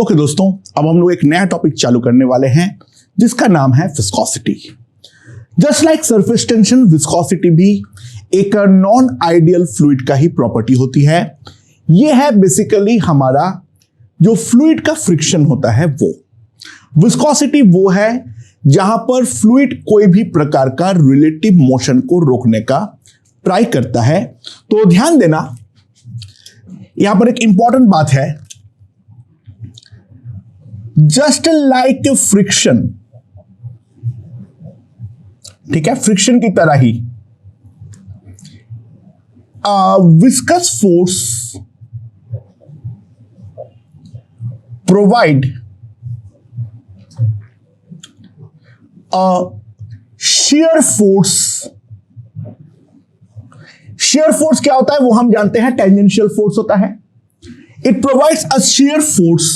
Okay दोस्तों, अब हम लोग एक नया टॉपिक चालू करने वाले हैं जिसका नाम है viscosity. Just like surface tension, viscosity भी एक नॉन आइडियल फ्लूइड का ही प्रॉपर्टी होती है। यह है बेसिकली हमारा जो फ्लूइड का फ्रिक्शन होता है वो। विस्कोसिटी वो है जहां पर फ्लूइड कोई भी प्रकार का रिलेटिव मोशन को रोकने का ट्राई करता है। तो ध्यान देना, यहां पर एक इंपॉर्टेंट बात है, जस्ट लाइक फ्रिक्शन, ठीक है, फ्रिक्शन की तरह ही viscous force provide shear force. shear force क्या होता है वो हम जानते हैं, टेंजेंशियल फोर्स होता है। It provides a shear force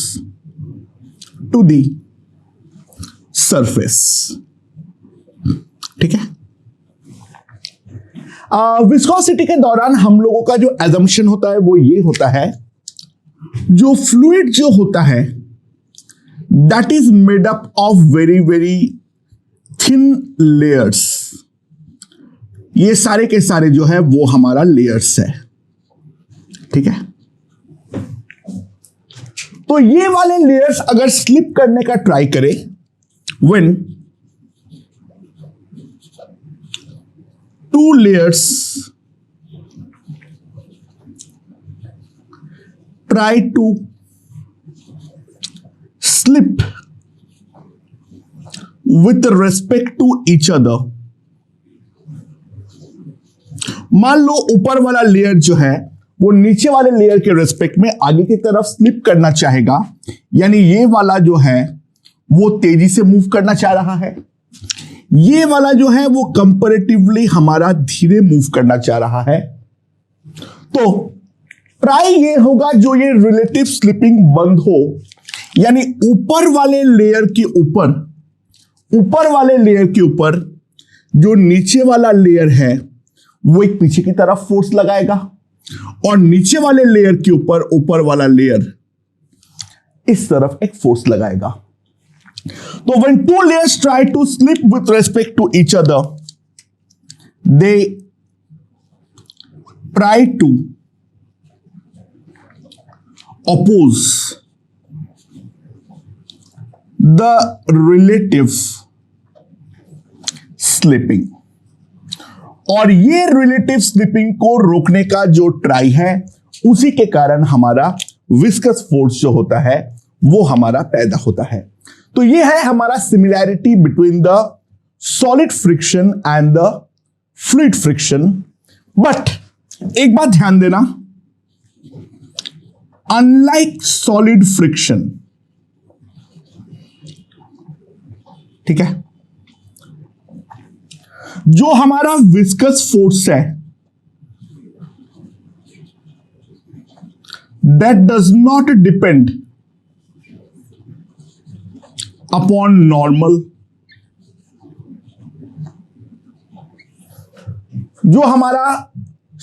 to the surface, ठीक है। विस्कोसिटी के दौरान हम लोगों का जो एजम्पशन होता है वो ये होता है, जो फ्लूइड जो होता है that is made up of very very thin layers. ये सारे के सारे जो है वो हमारा लेयर्स है, ठीक है। तो ये वाले लेयर्स अगर स्लिप करने का ट्राई करें, when two layers try to slip with respect to each other. मान लो ऊपर वाला लेयर जो है वो नीचे वाले लेयर के रेस्पेक्ट में आगे की तरफ स्लिप करना चाहेगा, यानी ये वाला जो है वो तेजी से मूव करना चाह रहा है, ये वाला जो है वो कंपैरेटिवली हमारा धीरे मूव करना चाह रहा है। तो ट्राई ये होगा जो ये रिलेटिव स्लिपिंग बंद हो, यानी ऊपर वाले लेयर के ऊपर जो नीचे वाला लेयर है वो एक पीछे की तरफ फोर्स लगाएगा, और नीचे वाले लेयर के ऊपर वाला लेयर इस तरफ एक फोर्स लगाएगा। तो when two layers try to slip with respect to each other, they try to oppose the relative slipping, और ये रिलेटिव स्लिपिंग को रोकने का जो ट्राई है उसी के कारण हमारा विस्कस फोर्स जो होता है वो हमारा पैदा होता है। तो ये है हमारा similarity between the solid friction and the fluid friction. But एक बात ध्यान देना, अनलाइक सॉलिड फ्रिक्शन, ठीक है, जो हमारा विस्कस फोर्स है that does not depend upon normal. जो हमारा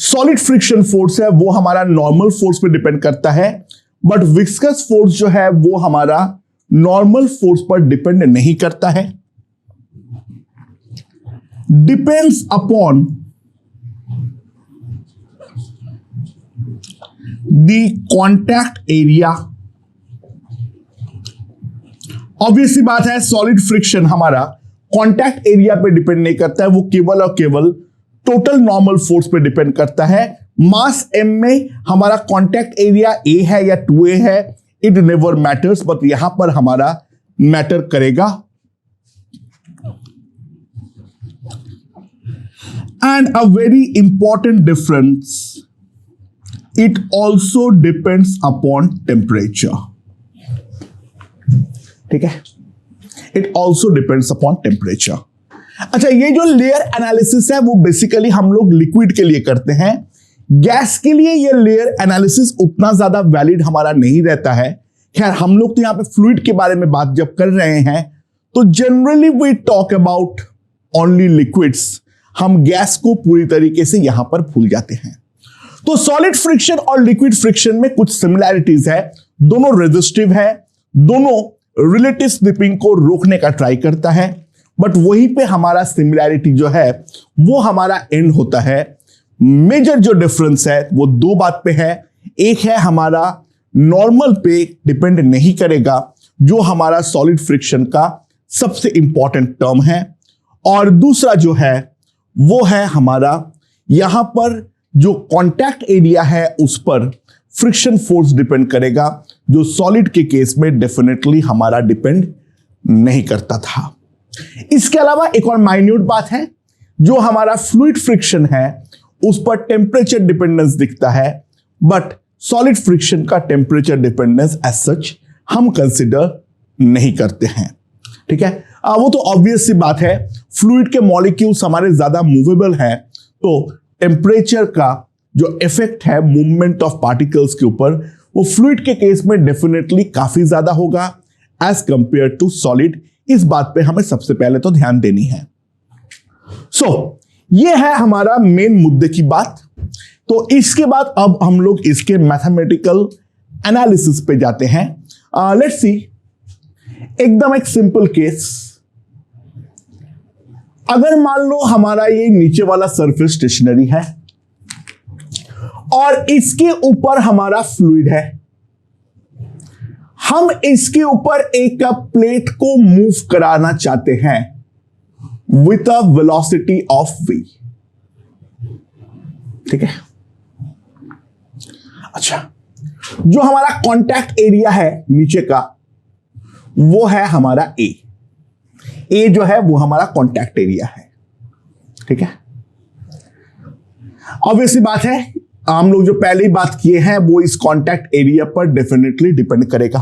सॉलिड फ्रिक्शन फोर्स है वो हमारा नॉर्मल फोर्स पे डिपेंड करता है, बट विस्कस फोर्स जो है वो हमारा नॉर्मल फोर्स पर डिपेंड नहीं करता है। Depends upon the contact area. Obviously बात है, सॉलिड फ्रिक्शन हमारा कॉन्टैक्ट एरिया पे डिपेंड नहीं करता है, वो केवल और केवल टोटल नॉर्मल फोर्स पे डिपेंड करता है। मास m में हमारा कॉन्टैक्ट एरिया a है या 2a है, इट नेवर मैटर्स, बट यहां पर हमारा मैटर करेगा। And a very important difference, it also depends upon temperature, ठीक है, it also depends upon temperature. अच्छा, ये जो लेयर एनालिसिस है वो बेसिकली हम लोग लिक्विड के लिए करते हैं। गैस के लिए ये लेयर एनालिसिस उतना ज्यादा वैलिड हमारा नहीं रहता है। खैर, हम लोग तो यहां पे फ्लूइड के बारे में बात जब कर रहे हैं तो generally we talk about only liquids, हम गैस को पूरी तरीके से यहां पर भूल जाते हैं। तो सॉलिड फ्रिक्शन और लिक्विड फ्रिक्शन में कुछ सिमिलैरिटीज है, दोनों रेजिस्टिव है, दोनों रिलेटिव स्लिपिंग को रोकने का ट्राई करता है, बट वहीं पे हमारा सिमिलैरिटी जो है वो हमारा एंड होता है। मेजर जो डिफरेंस है वो दो बात पे है। एक है हमारा नॉर्मल पे डिपेंड नहीं करेगा, जो हमारा सॉलिड फ्रिक्शन का सबसे इंपॉर्टेंट टर्म है, और दूसरा जो है वो है हमारा यहां पर जो कांटेक्ट एरिया है उस पर फ्रिक्शन फोर्स डिपेंड करेगा, जो सॉलिड के केस में डेफिनेटली हमारा डिपेंड नहीं करता था। इसके अलावा एक और माइन्यूट बात है, जो हमारा फ्लूइड फ्रिक्शन है उस पर टेम्परेचर डिपेंडेंस दिखता है, बट सॉलिड फ्रिक्शन का टेम्परेचर डिपेंडेंस एज सच हम कंसिडर नहीं करते हैं। ठीक है, वो तो ऑब्वियस सी बात है, फ्लूइड के मॉलिक्यूल्स हमारे ज्यादा मूवेबल हैं, तो टेम्परेचर का जो इफेक्ट है मूवमेंट ऑफ पार्टिकल्स के ऊपर वो फ्लूइड के केस में डेफिनेटली काफी ज्यादा होगा एज कंपेयर टू सॉलिड। इस बात पे हमें सबसे पहले तो ध्यान देनी है। ये है हमारा मेन मुद्दे की बात। तो इसके बाद अब हम लोग इसके मैथमेटिकल एनालिसिस पे जाते हैं। लेट्स सी, एकदम एक सिंपल केस। अगर मान लो हमारा ये नीचे वाला सरफेस स्टेशनरी है और इसके ऊपर हमारा फ्लूइड है, हम इसके ऊपर एक प्लेट को मूव कराना चाहते हैं with a velocity of v। ठीक है, अच्छा, जो हमारा कांटेक्ट एरिया है नीचे का वो है हमारा ए जो है वो हमारा कांटेक्ट एरिया है। ठीक है, ऑब्वियसली बात है, हम लोग जो पहले ही बात किए हैं वो इस कांटेक्ट एरिया पर डेफिनेटली डिपेंड करेगा।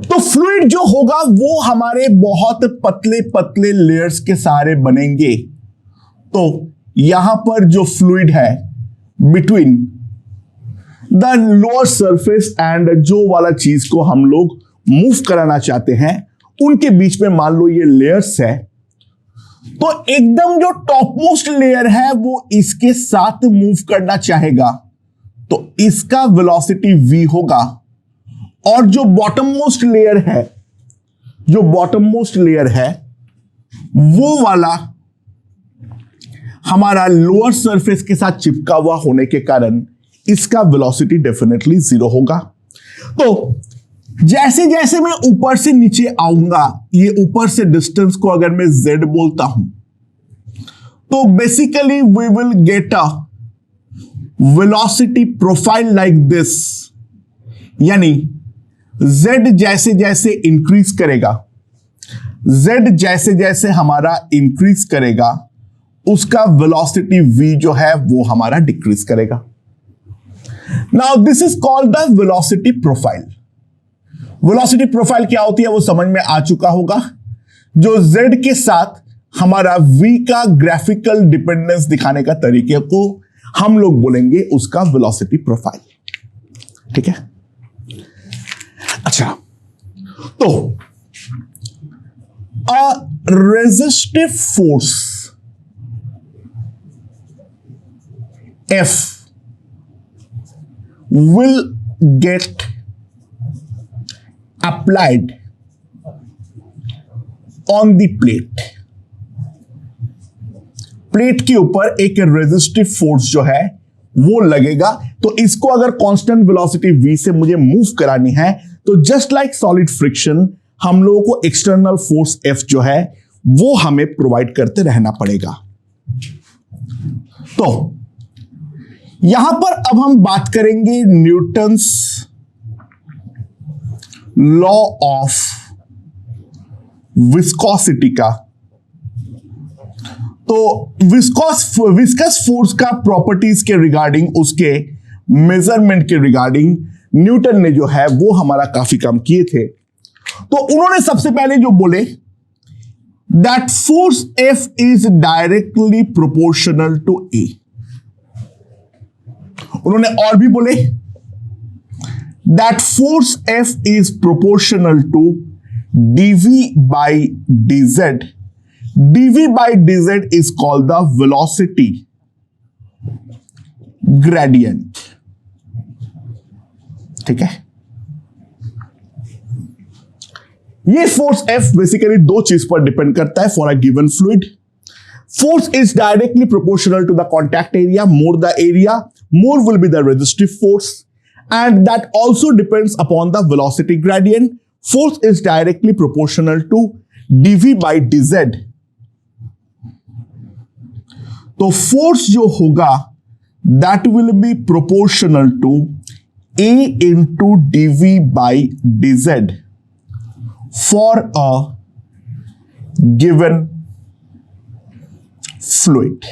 तो फ्लूइड जो होगा वो हमारे बहुत पतले पतले लेयर्स के सहारे बनेंगे। तो यहां पर जो फ्लूइड है between the lower surface and जो वाला चीज को हम लोग मूव कराना चाहते हैं उनके बीच में मान लो ये लेयर्स है, तो एकदम जो टॉप मोस्ट लेयर है वो इसके साथ मूव करना चाहेगा, तो इसका वेलोसिटी v होगा, और जो बॉटम मोस्ट लेयर है वो वाला हमारा लोअर सरफेस के साथ चिपका हुआ होने के कारण इसका वेलोसिटी डेफिनेटली 0 होगा। तो जैसे जैसे मैं ऊपर से नीचे आऊंगा, ये ऊपर से डिस्टेंस को अगर मैं z बोलता हूं, तो basically we will get a velocity profile like this, यानी z जैसे जैसे इंक्रीज हमारा इंक्रीज करेगा उसका वेलोसिटी v जो है वो हमारा डिक्रीज करेगा। Now this is called the velocity profile. Velocity profile क्या होती है वो समझ में आ चुका होगा। जो z के साथ हमारा v का ग्राफिकल डिपेंडेंस दिखाने का तरीके को हम लोग बोलेंगे उसका वेलोसिटी प्रोफाइल। ठीक है, अच्छा, तो a resistive force F will get applied on the plate। Plate के ऊपर एक रेजिस्टिव फोर्स जो है वो लगेगा। तो इसको अगर कांस्टेंट वेलोसिटी v से मुझे मूव करानी है तो जस्ट लाइक सॉलिड फ्रिक्शन हम लोगों को एक्सटर्नल फोर्स F जो है वो हमें प्रोवाइड करते रहना पड़ेगा। तो यहां पर अब हम बात करेंगे न्यूटन्स लॉ ऑफ विस्कोसिटी का। तो विस्कस फोर्स का प्रॉपर्टीज के रिगार्डिंग, उसके मेजरमेंट के रिगार्डिंग न्यूटन ने जो है वो हमारा काफी काम किए थे। तो उन्होंने सबसे पहले जो बोले that force F is directly proportional to A। उन्होंने और भी बोले that force F is proportional to dv by dz। dv by dz is called the velocity gradient। ठीक है, ये फोर्स F बेसिकली दो चीज पर डिपेंड करता है for a given fluid. Force is directly proportional to the contact area. More the area, more will be the resistive force. And that also depends upon the velocity gradient. Force is directly proportional to dv by dz. तो force जो होगा that will be proportional to A into dv by dz for a given fluid.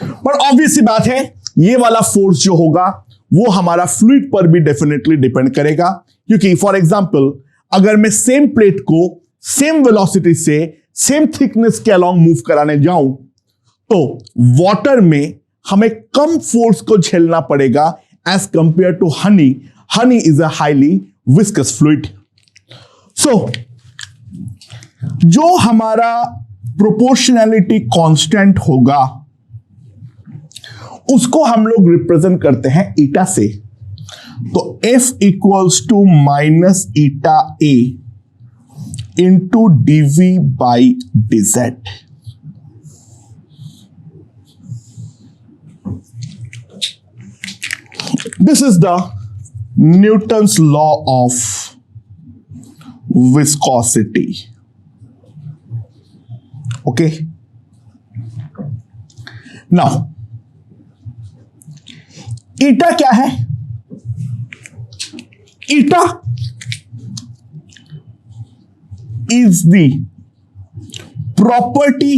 पर obvious सी बात है ये वाला force जो होगा वो हमारा फ्लूइड पर भी डेफिनेटली डिपेंड करेगा, क्योंकि फॉर एग्जांपल अगर मैं सेम प्लेट को सेम वेलोसिटी से सेम थिकनेस के अलोंग मूव कराने जाऊं तो वाटर में हमें कम फोर्स को झेलना पड़ेगा as compare to honey. Honey is a highly viscous fluid. So जो हमारा प्रोपोर्शनैलिटी कांस्टेंट होगा उसको हम लोग रिप्रेजेंट करते हैं ईटा से. तो F equals to minus eta A into dv by dz. This is the Newton's law of viscosity. Okay. Now, eta क्या है? ईटा is the property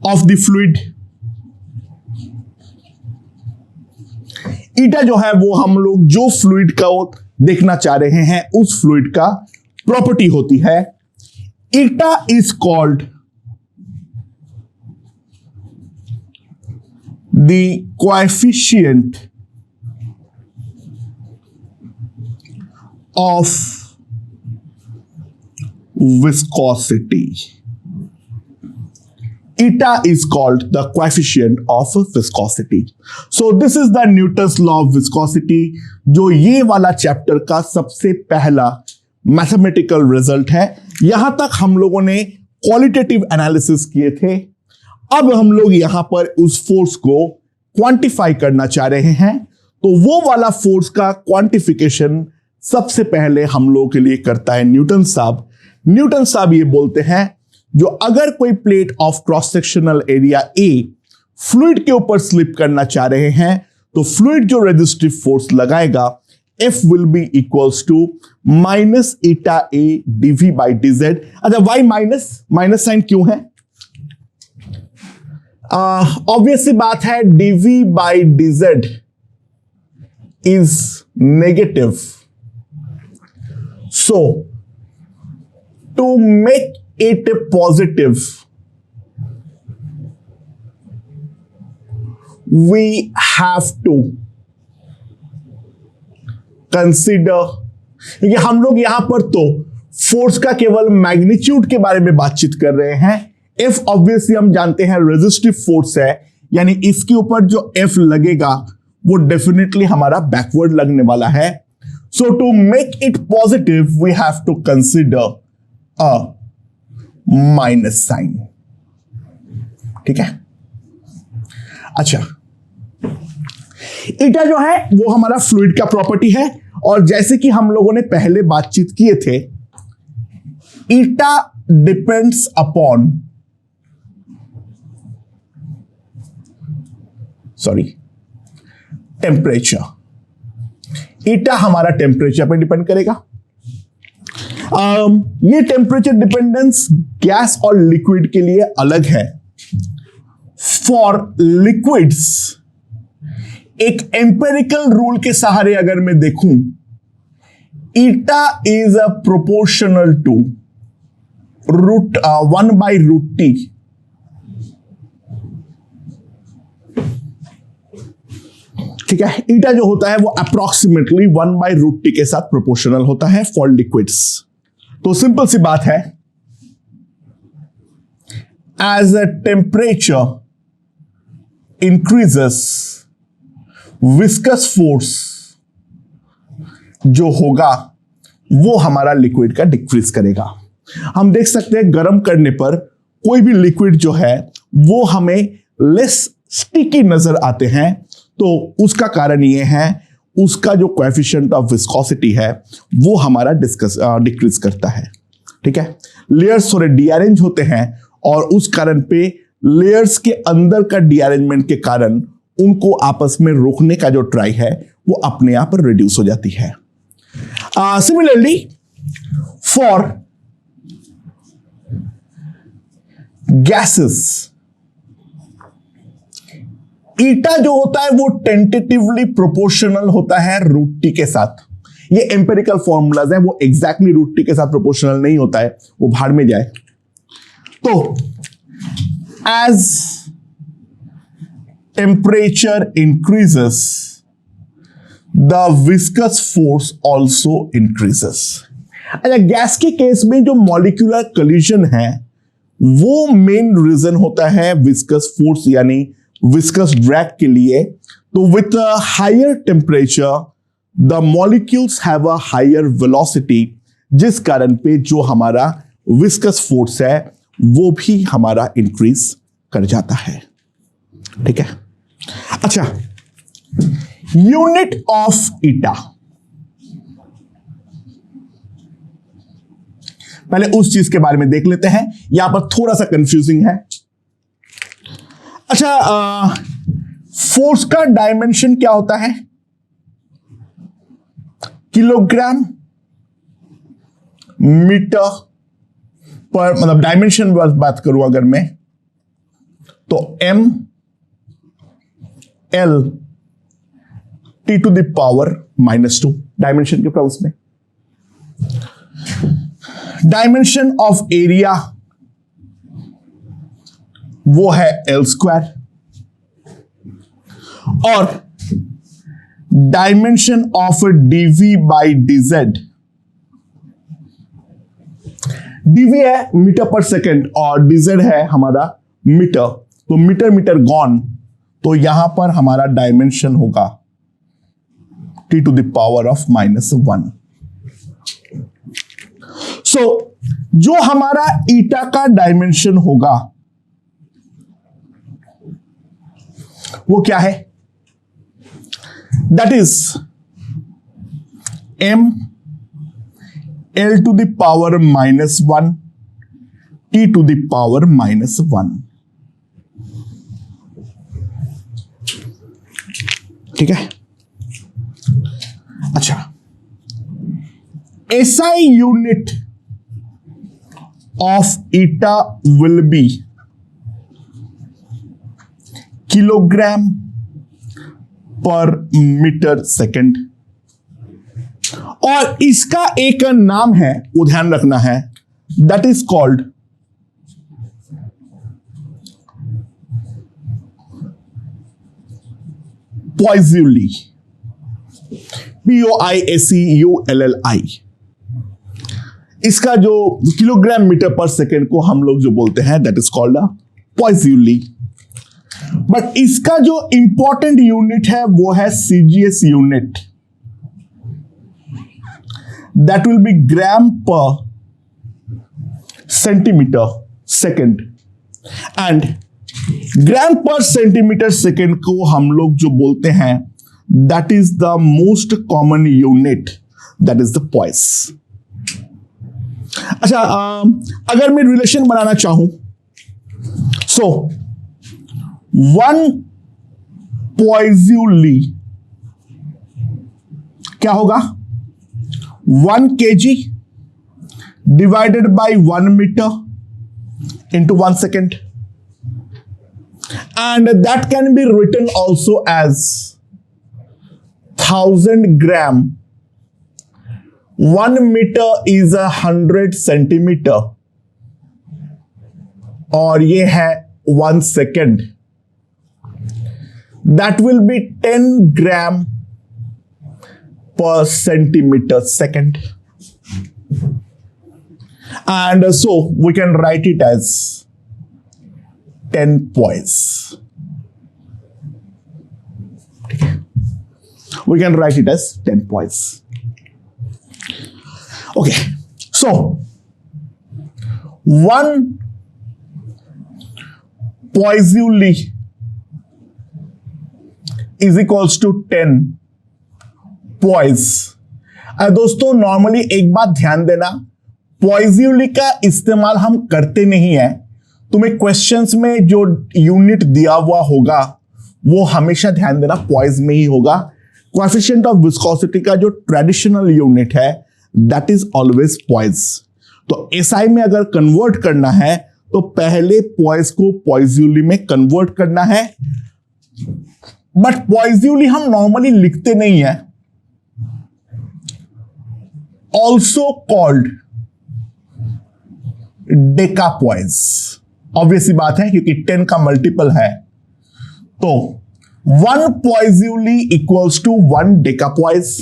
of the fluid. ईटा जो है वो हम लोग जो फ्लूइड का देखना चाह रहे हैं उस फ्लूइड का प्रॉपर्टी होती है. Eta is called the coefficient of viscosity. Eta is called the coefficient of viscosity. So this is the Newton's law of viscosity, जो ये वाला चैप्टर का सबसे पहला मैथमेटिकल रिजल्ट है. यहां तक हम लोगों ने क्वालिटेटिव एनालिसिस किए थे. अब हम लोग यहां पर उस फोर्स को क्वांटिफाई करना चाह रहे हैं. तो वो वाला फोर्स का क्वांटिफिकेशन सबसे पहले हम लोगों के लिए करता है न्यूटन साहब. न्यूटन साहब ये बोलते हैं जो अगर कोई plate of cross sectional area A fluid के ऊपर स्लिप करना चाह रहे हैं तो फ्लूइड जो रेजिस्टिव फोर्स लगाएगा F will be equals to minus eta A dv by dz. अच्छा y माइनस साइन क्यों है? ऑब्वियस सी बात है dv by dz is negative. So to make it positive we have to consider, क्योंकि हम लोग यहां पर तो फोर्स का केवल मैग्नीट्यूड के बारे में बातचीत कर रहे हैं. F ऑब्वियसली हम जानते हैं रेजिस्टिव फोर्स है, यानी इसके ऊपर जो F लगेगा वो डेफिनेटली हमारा बैकवर्ड लगने वाला है. So to make it positive we have to consider a minus sign. ठीक है. अच्छा, ईटा जो है वो हमारा फ्लूइड का प्रॉपर्टी है और जैसे कि हम लोगों ने पहले बातचीत किए थे eta depends upon temperature. Eta हमारा टेम्परेचर पर डिपेंड करेगा. ये टेम्परेचर डिपेंडेंस गैस और लिक्विड के लिए अलग है. फॉर लिक्विड्स एक एम्पेरिकल रूल के सहारे अगर मैं देखूं, eta is a proportional to root 1/√T. ठीक है. ईटा जो होता है वो अप्रोक्सीमेटली 1/√T के साथ प्रोपोर्शनल होता है फॉर लिक्विड्स. तो सिंपल सी बात है, as a temperature increases viscous force जो होगा वो हमारा लिक्विड का डिक्रीज करेगा। हम देख सकते हैं गर्म करने पर कोई भी लिक्विड जो है वो हमें लेस स्टिकी नजर आते हैं, तो उसका कारण ये है उसका जो कोएफिशिएंट ऑफ विस्कोसिटी है वो हमारा डिक्रीज करता है। ठीक है, लेयर्स थोड़े डीअरेंज होते हैं और उस कारण पे लेयर्स के अंदर का डीअरेंजमेंट के कारण उनको आपस में रोकने का जो ट्राई है वो अपने आप रिड्यूस हो जाती है। सिमिलरली फॉर गैसेस, ईटा जो होता है वो टेंटेटिवली प्रोपोर्शनल होता है रूट टी के साथ। ये एम्पेरिकल फॉर्मूलाज है, वो एग्जैक्टली रूट टी के साथ प्रोपोर्शनल नहीं होता है, वो भाड़ में जाए। तो as temperature increases the viscous force also increases. अच्छा, गैस के केस में जो मॉलिक्यूलर कोलिजन है वो मेन रीजन होता है विस्कस फोर्स यानी विस्कस ड्रैग के लिए। तो with higher temperature the molecules have a higher velocity, जिस कारण पे जो हमारा विस्कस फोर्स है वो भी हमारा इंक्रीज कर जाता है। ठीक है, अच्छा, यूनिट ऑफ ईटा, पहले उस चीज के बारे में देख लेते हैं, यहां पर थोड़ा सा कंफ्यूजिंग है। अच्छा, फोर्स का डायमेंशन क्या होता है? किलोग्राम मीटर पर, मतलब डायमेंशन बात करूं अगर मैं, तो m l t to the power -2 dimension के टर्म्स में। डायमेंशन ऑफ एरिया वो है L², और dimension of dv by dz, dv है मीटर पर सेकेंड और dz है हमारा मीटर, तो मीटर मीटर गॉन, तो यहां पर हमारा डायमेंशन होगा t to the power of -1। So जो हमारा ईटा का डायमेंशन होगा वो क्या है? That is m l to the power -1 t to the power -1। ठीक है, अच्छा, SI unit of eta will be kilogram per metre second, और इसका एक नाम है, वो ध्यान रखना है, that is called Poiseuille, POISEULLI। इसका जो किलोग्राम मीटर पर सेकेंड को हम लोग जो बोलते हैं that is called Poiseuille. But इसका जो इंपॉर्टेंट यूनिट है वो है CGS unit, that will be gram per centimetre second. And gram per centimetre second को हम लोग जो बोलते हैं that is the most common unit, that is the poised. अच्छा, अगर मैं रिलेशन बनाना चाहूं, सो 1 पॉइज़ुली क्या होगा? 1 kg divided by 1 metre into 1 second, and that can be written also as 1000 gram. 1 meter is 100 centimeter, और ये है 1 second. That will be 10 gram per centimeter second, and so we can write it as 10 poise. We can write it as 10 poise. Okay, so 1 Poiseuille is equals to 10 poise। दोस्तों normally एक बात ध्यान देना, Poiseuille का इस्तेमाल हम करते नहीं है। तुम्हें क्वेश्चंस में जो यूनिट दिया हुआ होगा वो हमेशा ध्यान देना पॉइज में ही होगा। कोएफिशिएंट ऑफ विस्कोसिटी का जो ट्रेडिशनल यूनिट है दैट इज ऑलवेज पॉइज। तो एसआई में अगर कन्वर्ट करना है तो पहले पॉइज को Poiseuille में कन्वर्ट करना है, बट Poiseuille हम नॉर्मली लिखते नहीं है। ऑल्सो कॉल्ड डेकापॉइज, ऑब्वियस बात है क्योंकि 10 का मल्टीपल है। तो 1 Poiseuille इक्वल्स टू 1 डेकापॉइज।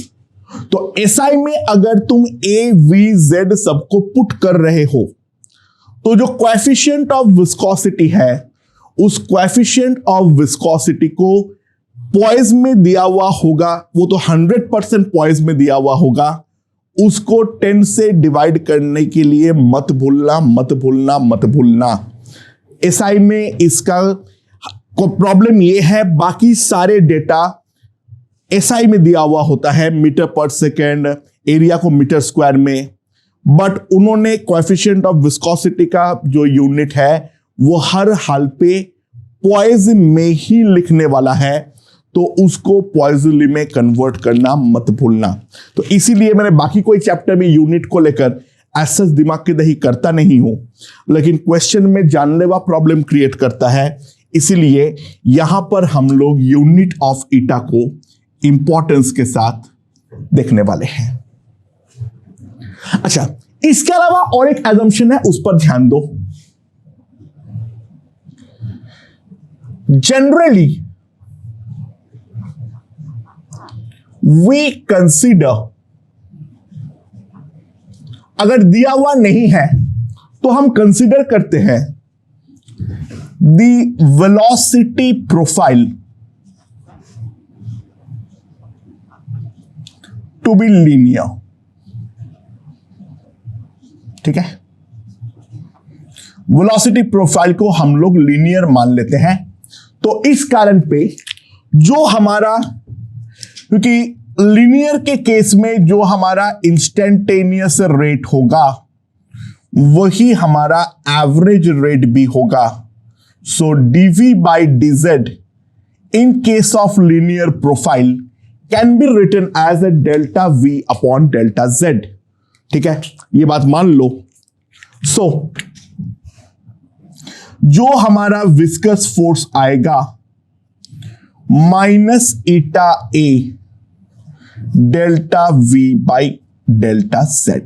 तो एसआई में अगर तुम ए वी जेड सबको पुट कर रहे हो तो जो कोएफिशिएंट ऑफ विस्कोसिटी है उस कोएफिशिएंट ऑफ विस्कोसिटी को पॉइज में दिया हुआ होगा, वो तो 100% पॉइज में दिया हुआ होगा। उसको 10 से डिवाइड करने के लिए मत भूलना, मत भूलना, मत भूलना। एसआई में इसका प्रॉब्लम ये है, बाकी सारे डेटा एसआई में दिया हुआ होता है मीटर पर सेकेंड, एरिया को मीटर स्क्वायर में, बट उन्होंने कोएफिशिएंट ऑफ विस्कोसिटी का जो यूनिट है वो हर हाल पे पॉइज में ही लिखने वाला है, तो उसको Poiseuille में कन्वर्ट करना मत भूलना। तो इसीलिए मैंने बाकी कोई चैप्टर में यूनिट को लेकर ऐसा दिमाग की दही करता नहीं हूं, लेकिन क्वेश्चन में जानलेवा प्रॉब्लम क्रिएट करता है, इसीलिए यहां पर हम लोग यूनिट ऑफ ईटा को इंपॉर्टेंस के साथ देखने वाले हैं। अच्छा, इसके अलावा और एक एजम्पशन है, उस पर ध्यान दो। जनरली वी कंसीडर, अगर दिया हुआ नहीं है तो हम कंसीडर करते हैं the velocity profile to be linear. ठीक है, वेलोसिटी प्रोफाइल को हम लोग लीनियर मान लेते हैं। तो इस कारण पे जो हमारा, क्योंकि लीनियर के केस में जो हमारा इंस्टेंटेनियस रेट होगा वही हमारा एवरेज रेट भी होगा। सो dv by dz in case of linear profile can be written as a delta v upon delta z। ठीक है, ये बात मान लो। सो जो हमारा विस्कस फोर्स आएगा minus eta A delta v by delta z।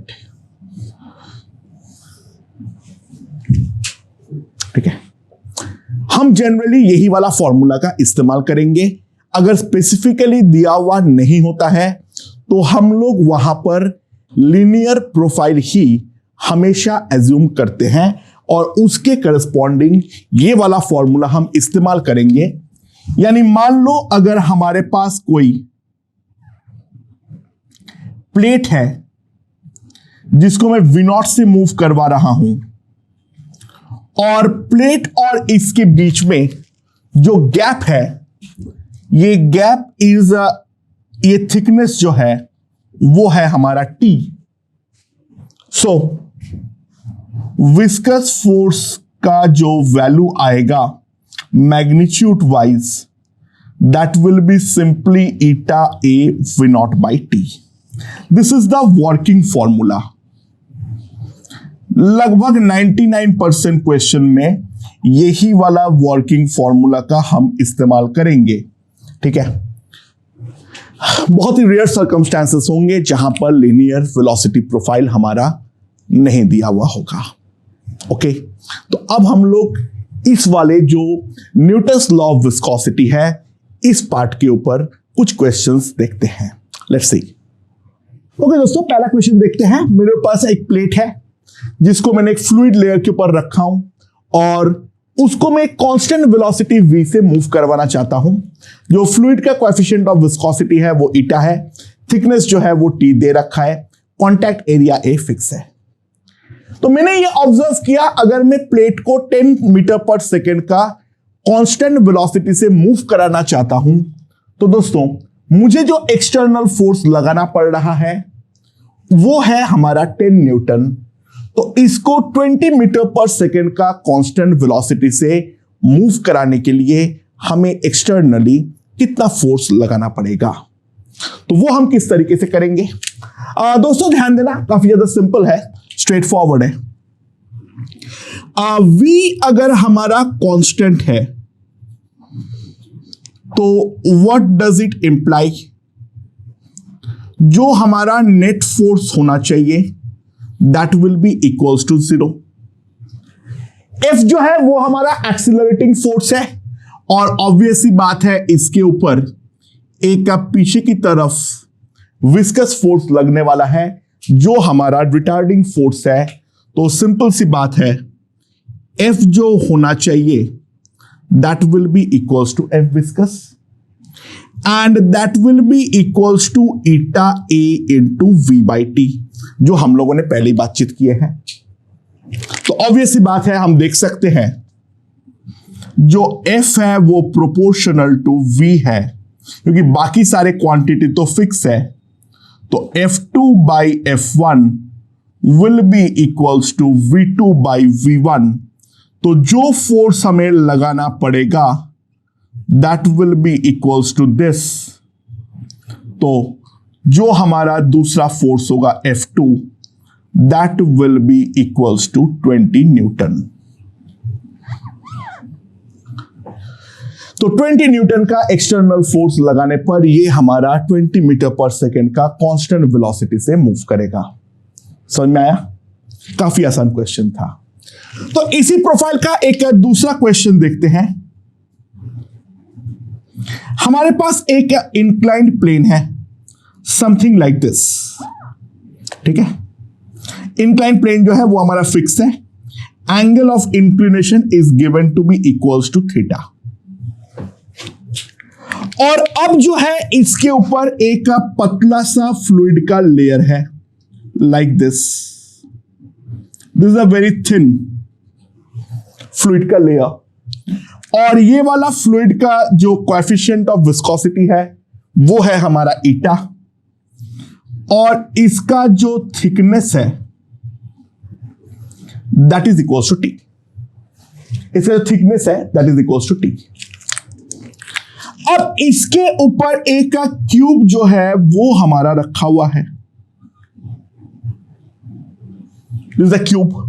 ठीक है, हम जनरली यही वाला फॉर्मूला का इस्तेमाल करेंगे। अगर स्पेसिफिकली दिया हुआ नहीं होता है तो हम लोग वहां पर लीनियर प्रोफाइल ही हमेशा एज्यूम करते हैं और उसके करस्पॉन्डिंग ये वाला फॉर्मूला हम इस्तेमाल करेंगे। यानी मान लो अगर हमारे पास कोई प्लेट है जिसको मैं V0 से मूव करवा रहा हूं और प्लेट और इसके बीच में जो गैप है, ये गैप इज ये थिकनेस जो है वो है हमारा T। सो विस्कस फोर्स का जो वैल्यू आएगा magnitude wise that will be simply eta A V0 by T। This is the working formula. लगभग 99% क्वेश्चन में यही वाला वर्किंग फॉर्मूला का हम इस्तेमाल करेंगे। ठीक है, बहुत ही रेयर सर्कमस्टेंसेस होंगे जहां पर लीनियर वेलोसिटी प्रोफाइल हमारा नहीं दिया हुआ होगा। ओके, तो अब हम लोग इस वाले जो न्यूटन्स लॉ ऑफ विस्कोसिटी है इस पार्ट के ऊपर कुछ क्वेश्चंस देखते हैं। Let's see. ओके दोस्तों, पहला क्वेश्चन देखते हैं। मेरे पास एक प्लेट है जिसको मैंने एक फ्लूइड लेयर के ऊपर रखा हूं और उसको मैं कांस्टेंट वेलोसिटी v से मूव करवाना चाहता हूं। जो फ्लूइड का कोएफिशिएंट ऑफ विस्कोसिटी है वो ईटा है, थिकनेस जो है वो t दे रखा है, कांटेक्ट एरिया ए फिक्स है। तो मैंने ये ऑब्जर्व किया, अगर मैं प्लेट को 10 मीटर पर सेकेंड का कांस्टेंट वेलोसिटी से मूव कराना चाहता हूं, तो दोस्तों मुझे जो एक्सटर्नल फोर्स लगाना पड़ रहा है वो है हमारा 10 न्यूटन। तो इसको 20 मीटर पर सेकेंड का कांस्टेंट वेलोसिटी से मूव कराने के लिए हमें एक्सटर्नली कितना फोर्स लगाना पड़ेगा, तो वो हम किस तरीके से करेंगे। दोस्तों ध्यान देना, काफी ज्यादा सिंपल है, स्ट्रेट फॉरवर्ड है। V अगर हमारा कांस्टेंट है तो व्हाट डज इट इंप्लाई, जो हमारा नेट फोर्स होना चाहिए that will be equals to 0। F जो है वो हमारा एक्सीलरेटिंग फोर्स है, और ऑब्वियस सी बात है इसके ऊपर एक पीछे की तरफ विस्कस फोर्स लगने वाला है जो हमारा रिटार्डिंग फोर्स है। तो सिंपल सी बात है, F जो होना चाहिए that will be equals to F viscous and that will be equals to eta A into V by t, जो हम लोगों ने पहले बातचीत किए हैं। तो ऑब्वियस सी बात है, हम देख सकते हैं जो F है वो प्रोपोर्शनल टू V है, क्योंकि बाकी सारे क्वांटिटी तो फिक्स है। तो F2 by F1 will be equals to V2 by V1। तो जो फोर्स हमें लगाना पड़ेगा that will be equals to this. तो जो हमारा दूसरा फोर्स होगा F2 that will be equals to 20 newton. तो 20 न्यूटन का एक्सटर्नल फोर्स लगाने पर ये हमारा 20 मीटर पर सेकेंड का कांस्टेंट वेलोसिटी से मूव करेगा। समझ में आया? काफी आसान क्वेश्चन था। तो इसी प्रोफाइल का एक दूसरा क्वेश्चन देखते हैं। हमारे पास एक इंक्लाइंड प्लेन है, समथिंग लाइक दिस, ठीक है। इंक्लाइंड प्लेन जो है वो हमारा फिक्स है। Angle of inclination is given to be equals to theta. और अब जो है इसके ऊपर एक पतला सा फ्लूइड का लेयर है, like this is a very thin fluid का लेयर। और ये वाला फ्लूइड का जो कोएफिशिएंट ऑफ विस्कोसिटी है वो है हमारा ईटा, और इसका जो थिकनेस है that is equals to t. इसका जो थिकनेस है that is equals to t. अब इसके ऊपर एक क्यूब जो है वो हमारा रखा हुआ है, this is a cube.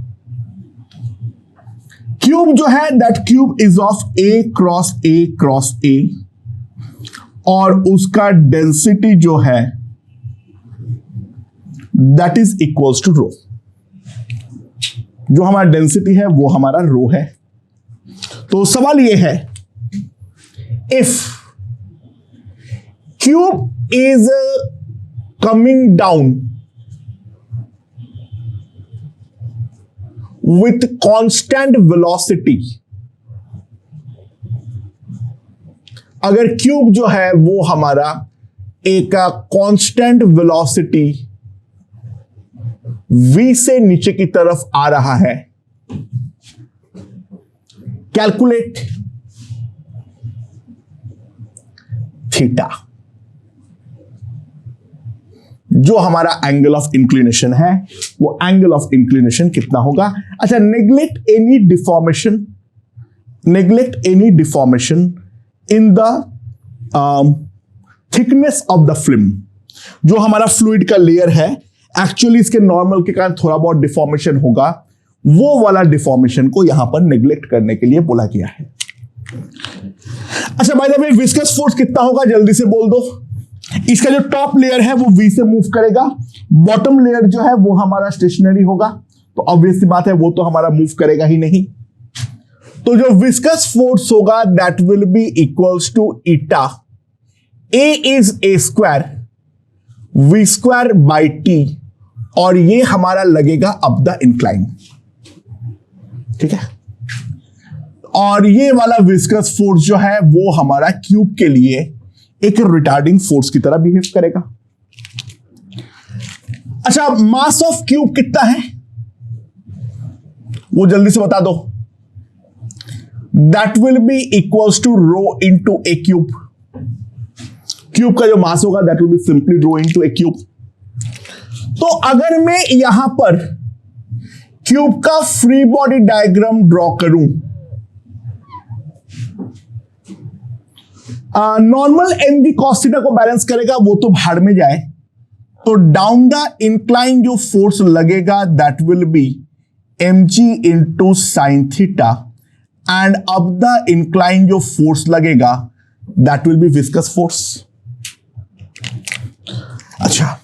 Cube जो है that cube is of A cross ए, और उसका डेंसिटी जो है दैट इज इक्वल्स टू रो। जो हमारा डेंसिटी है वो हमारा रो है। तो सवाल ये है, if cube is coming down with constant velocity, अगर क्यूब जो है वो हमारा एक कांस्टेंट वेलोसिटी v से नीचे की तरफ आ रहा है, कैलकुलेट थीटा। जो हमारा एंगल ऑफ इंक्लिनेशन है वो एंगल ऑफ इंक्लिनेशन कितना होगा। अच्छा, neglect any deformation in the thickness of the film. जो हमारा फ्लूइड का लेयर है, एक्चुअली इसके नॉर्मल के कारण थोड़ा बहुत डिफॉर्मेशन होगा, वो वाला डिफॉर्मेशन को यहां पर नेग्लेक्ट करने के लिए बोला गया है। अच्छा, by the way viscous force कितना होगा जल्दी से बोल दो। इसका जो टॉप लेयर है वो V से मूव करेगा, बॉटम लेयर जो है वो हमारा स्टेशनरी होगा, तो ऑब्वियस सी बात है वो तो हमारा मूव करेगा ही नहीं। तो जो विस्कस फोर्स होगा that will be equals to eta, A is A square V square by t, और ये हमारा लगेगा अप द इंक्लाइन, ठीक है। और ये वाला विस्कस फोर्स जो है वो हमारा क्यूब के लिए एक रिटार्डिंग फोर्स की तरह बिहेव करेगा। अच्छा, मास ऑफ क्यूब कितना है वो जल्दी से बता दो। That will be equals to rho into a cube. Cube का जो मास होगा that will be simply rho into a cube. तो अगर मैं यहां पर क्यूब का फ्री बॉडी डायग्राम ड्रॉ करूं, नॉर्मल mg cos थीटा को बैलेंस करेगा, वो तो भाड़ में जाए। तो डाउन द इंक्लाइन जो फोर्स लगेगा that will be mg into sine theta, and अब द इंक्लाइन जो फोर्स लगेगा that will B viscous force. अच्छा,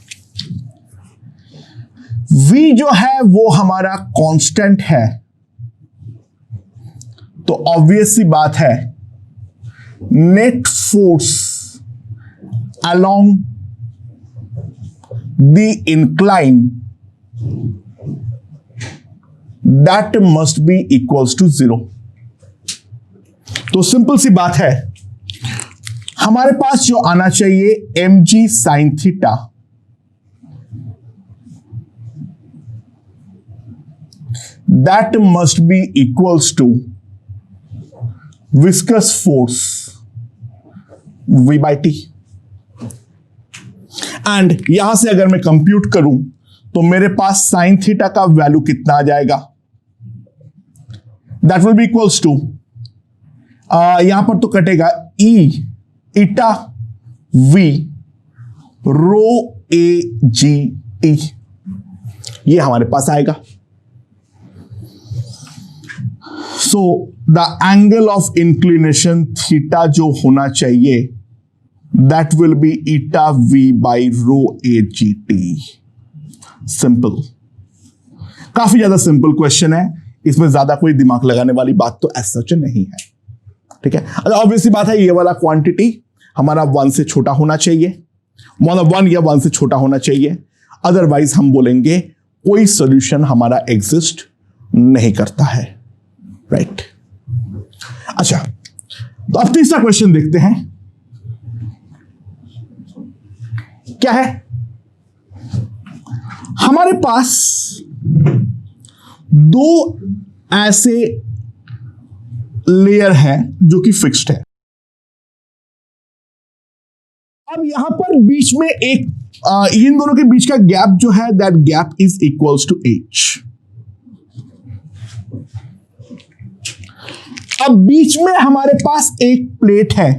v जो है वो हमारा कांस्टेंट है, तो ऑब्वियस सी बात है net force along the incline that must be equals to 0। तो सिंपल सी बात है, हमारे पास जो आना चाहिए mg sin theta, that must be equals to viscous force v by t। And यहां से अगर मैं कंप्यूट करूं तो मेरे पास साइन थीटा का वैल्यू कितना आ जाएगा, that will be equals to, यहां पर तो कटेगा ई इटा we row a g T, ये हमारे पास आएगा। So the angle of inclination theta जो होना चाहिए that will be eta v by rho a g t. Simple, काफी ज्यादा सिंपल क्वेश्चन है, इसमें ज्यादा कोई दिमाग लगाने वाली बात तो एज सच नहीं है। ठीक है, अच्छा ऑब्वियसली बात है ये वाला क्वांटिटी हमारा 1 से छोटा होना चाहिए, मतलब 1 या 1 से छोटा होना चाहिए, अदरवाइज हम बोलेंगे कोई सॉल्यूशन हमारा एग्जिस्ट नहीं करता है। राइट, अच्छा तो अब तीसरा क्वेश्चन देखते हैं क्या है। हमारे पास दो ऐसे लेयर हैं जो कि फिक्स्ड है। अब यहां पर बीच में एक इन दोनों के बीच का गैप जो है that gap is equals to h। अब बीच में हमारे पास एक प्लेट है,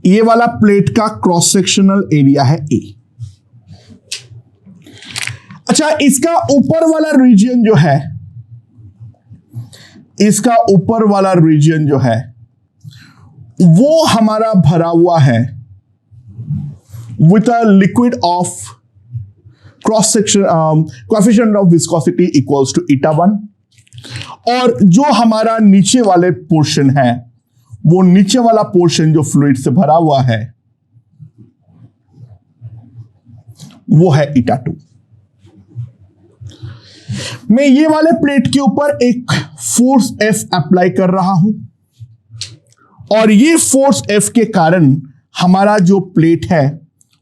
ये वाला प्लेट का क्रॉस सेक्शनल एरिया है a। अच्छा, इसका ऊपर वाला रीजन जो है, इसका ऊपर वाला रीजन जो है वो हमारा भरा हुआ है with a liquid of cross section coefficient of viscosity equals to η1, और जो हमारा नीचे वाले पोर्शन है, वो नीचे वाला पोर्शन जो फ्लूइड से भरा हुआ है वो है η2। मैं ये वाले प्लेट के ऊपर एक फोर्स F अप्लाई कर रहा हूं, और ये फोर्स F के कारण हमारा जो प्लेट है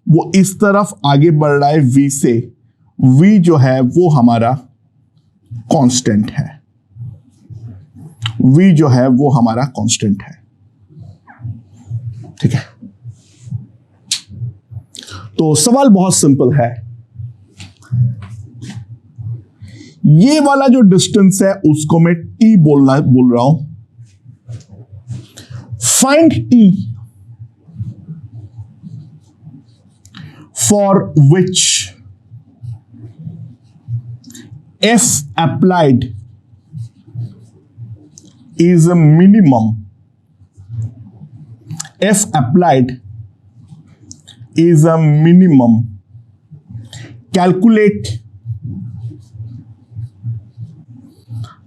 वो इस तरफ आगे बढ़ रहा है V से। V जो है वो हमारा कांस्टेंट है, V जो है वो हमारा कांस्टेंट है। ठीक है, तो सवाल बहुत सिंपल है, ये वाला जो डिस्टेंस है उसको मैं t बोल रहा हूं। Find t for which F applied is a minimum, F applied is a minimum, calculate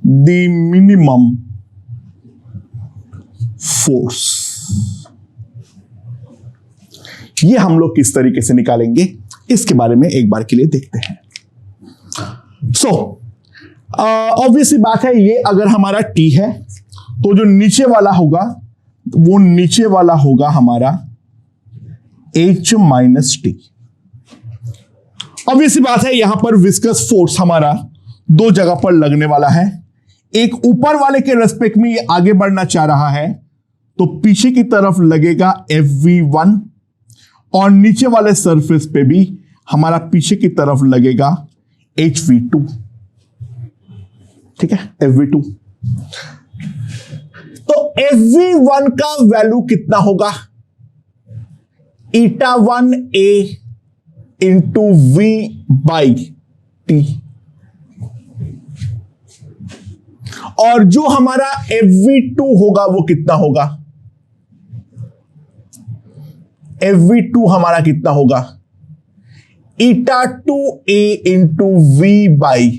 the minimum force। ये हम लोग किस तरीके से निकालेंगे इसके बारे में एक बार के लिए देखते हैं। सो ऑब्वियसली बात है, ये अगर हमारा T है तो जो नीचे वाला होगा वो नीचे वाला होगा हमारा H माइनस टी। ऑब्वियस सी बात है, यहां पर विस्कस फोर्स हमारा दो जगह पर लगने वाला है। एक ऊपर वाले के रेस्पेक्ट में ये आगे बढ़ना चाह रहा है तो पीछे की तरफ लगेगा Fv1 और नीचे वाले सरफेस पे भी हमारा पीछे की तरफ लगेगा Hv2। ठीक है, Fv2। तो Fv1 का वैल्यू कितना होगा? eta1A into V by t. और जो हमारा Fv2 होगा वो कितना होगा? Fv2 हमारा कितना होगा? eta2A into V by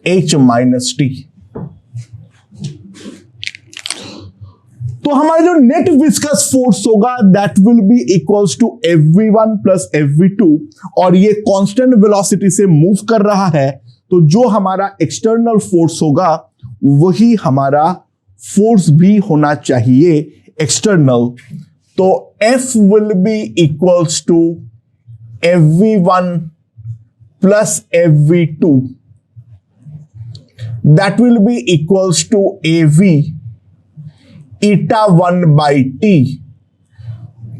H minus t. तो हमारा जो नेट विस्कस फोर्स होगा that will be equals to Fv1 plus Fv2, और ये कांस्टेंट वेलोसिटी से मूव कर रहा है तो जो हमारा एक्सटर्नल फोर्स होगा वही हमारा फोर्स भी होना चाहिए एक्सटर्नल। तो F will be equals to Fv1 plus Fv2, that will be equals to Av eta1 by t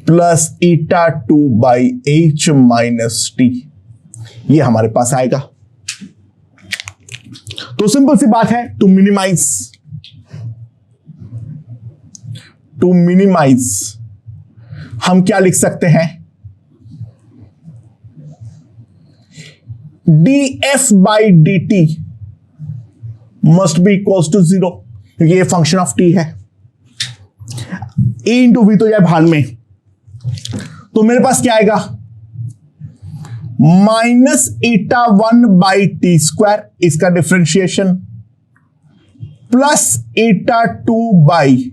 plus eta2 by H minus t. ये हमारे पास आएगा। तो सिंपल सी बात है, टू मिनिमाइज हम क्या लिख सकते हैं? dF by dt must be equals to 0, क्योंकि ये फंक्शन ऑफ t है। ए इंटू वी तो जाए भाग में, तो मेरे पास क्या आएगा? Minus eta1 by t square, इसका differentiation, plus eta2 by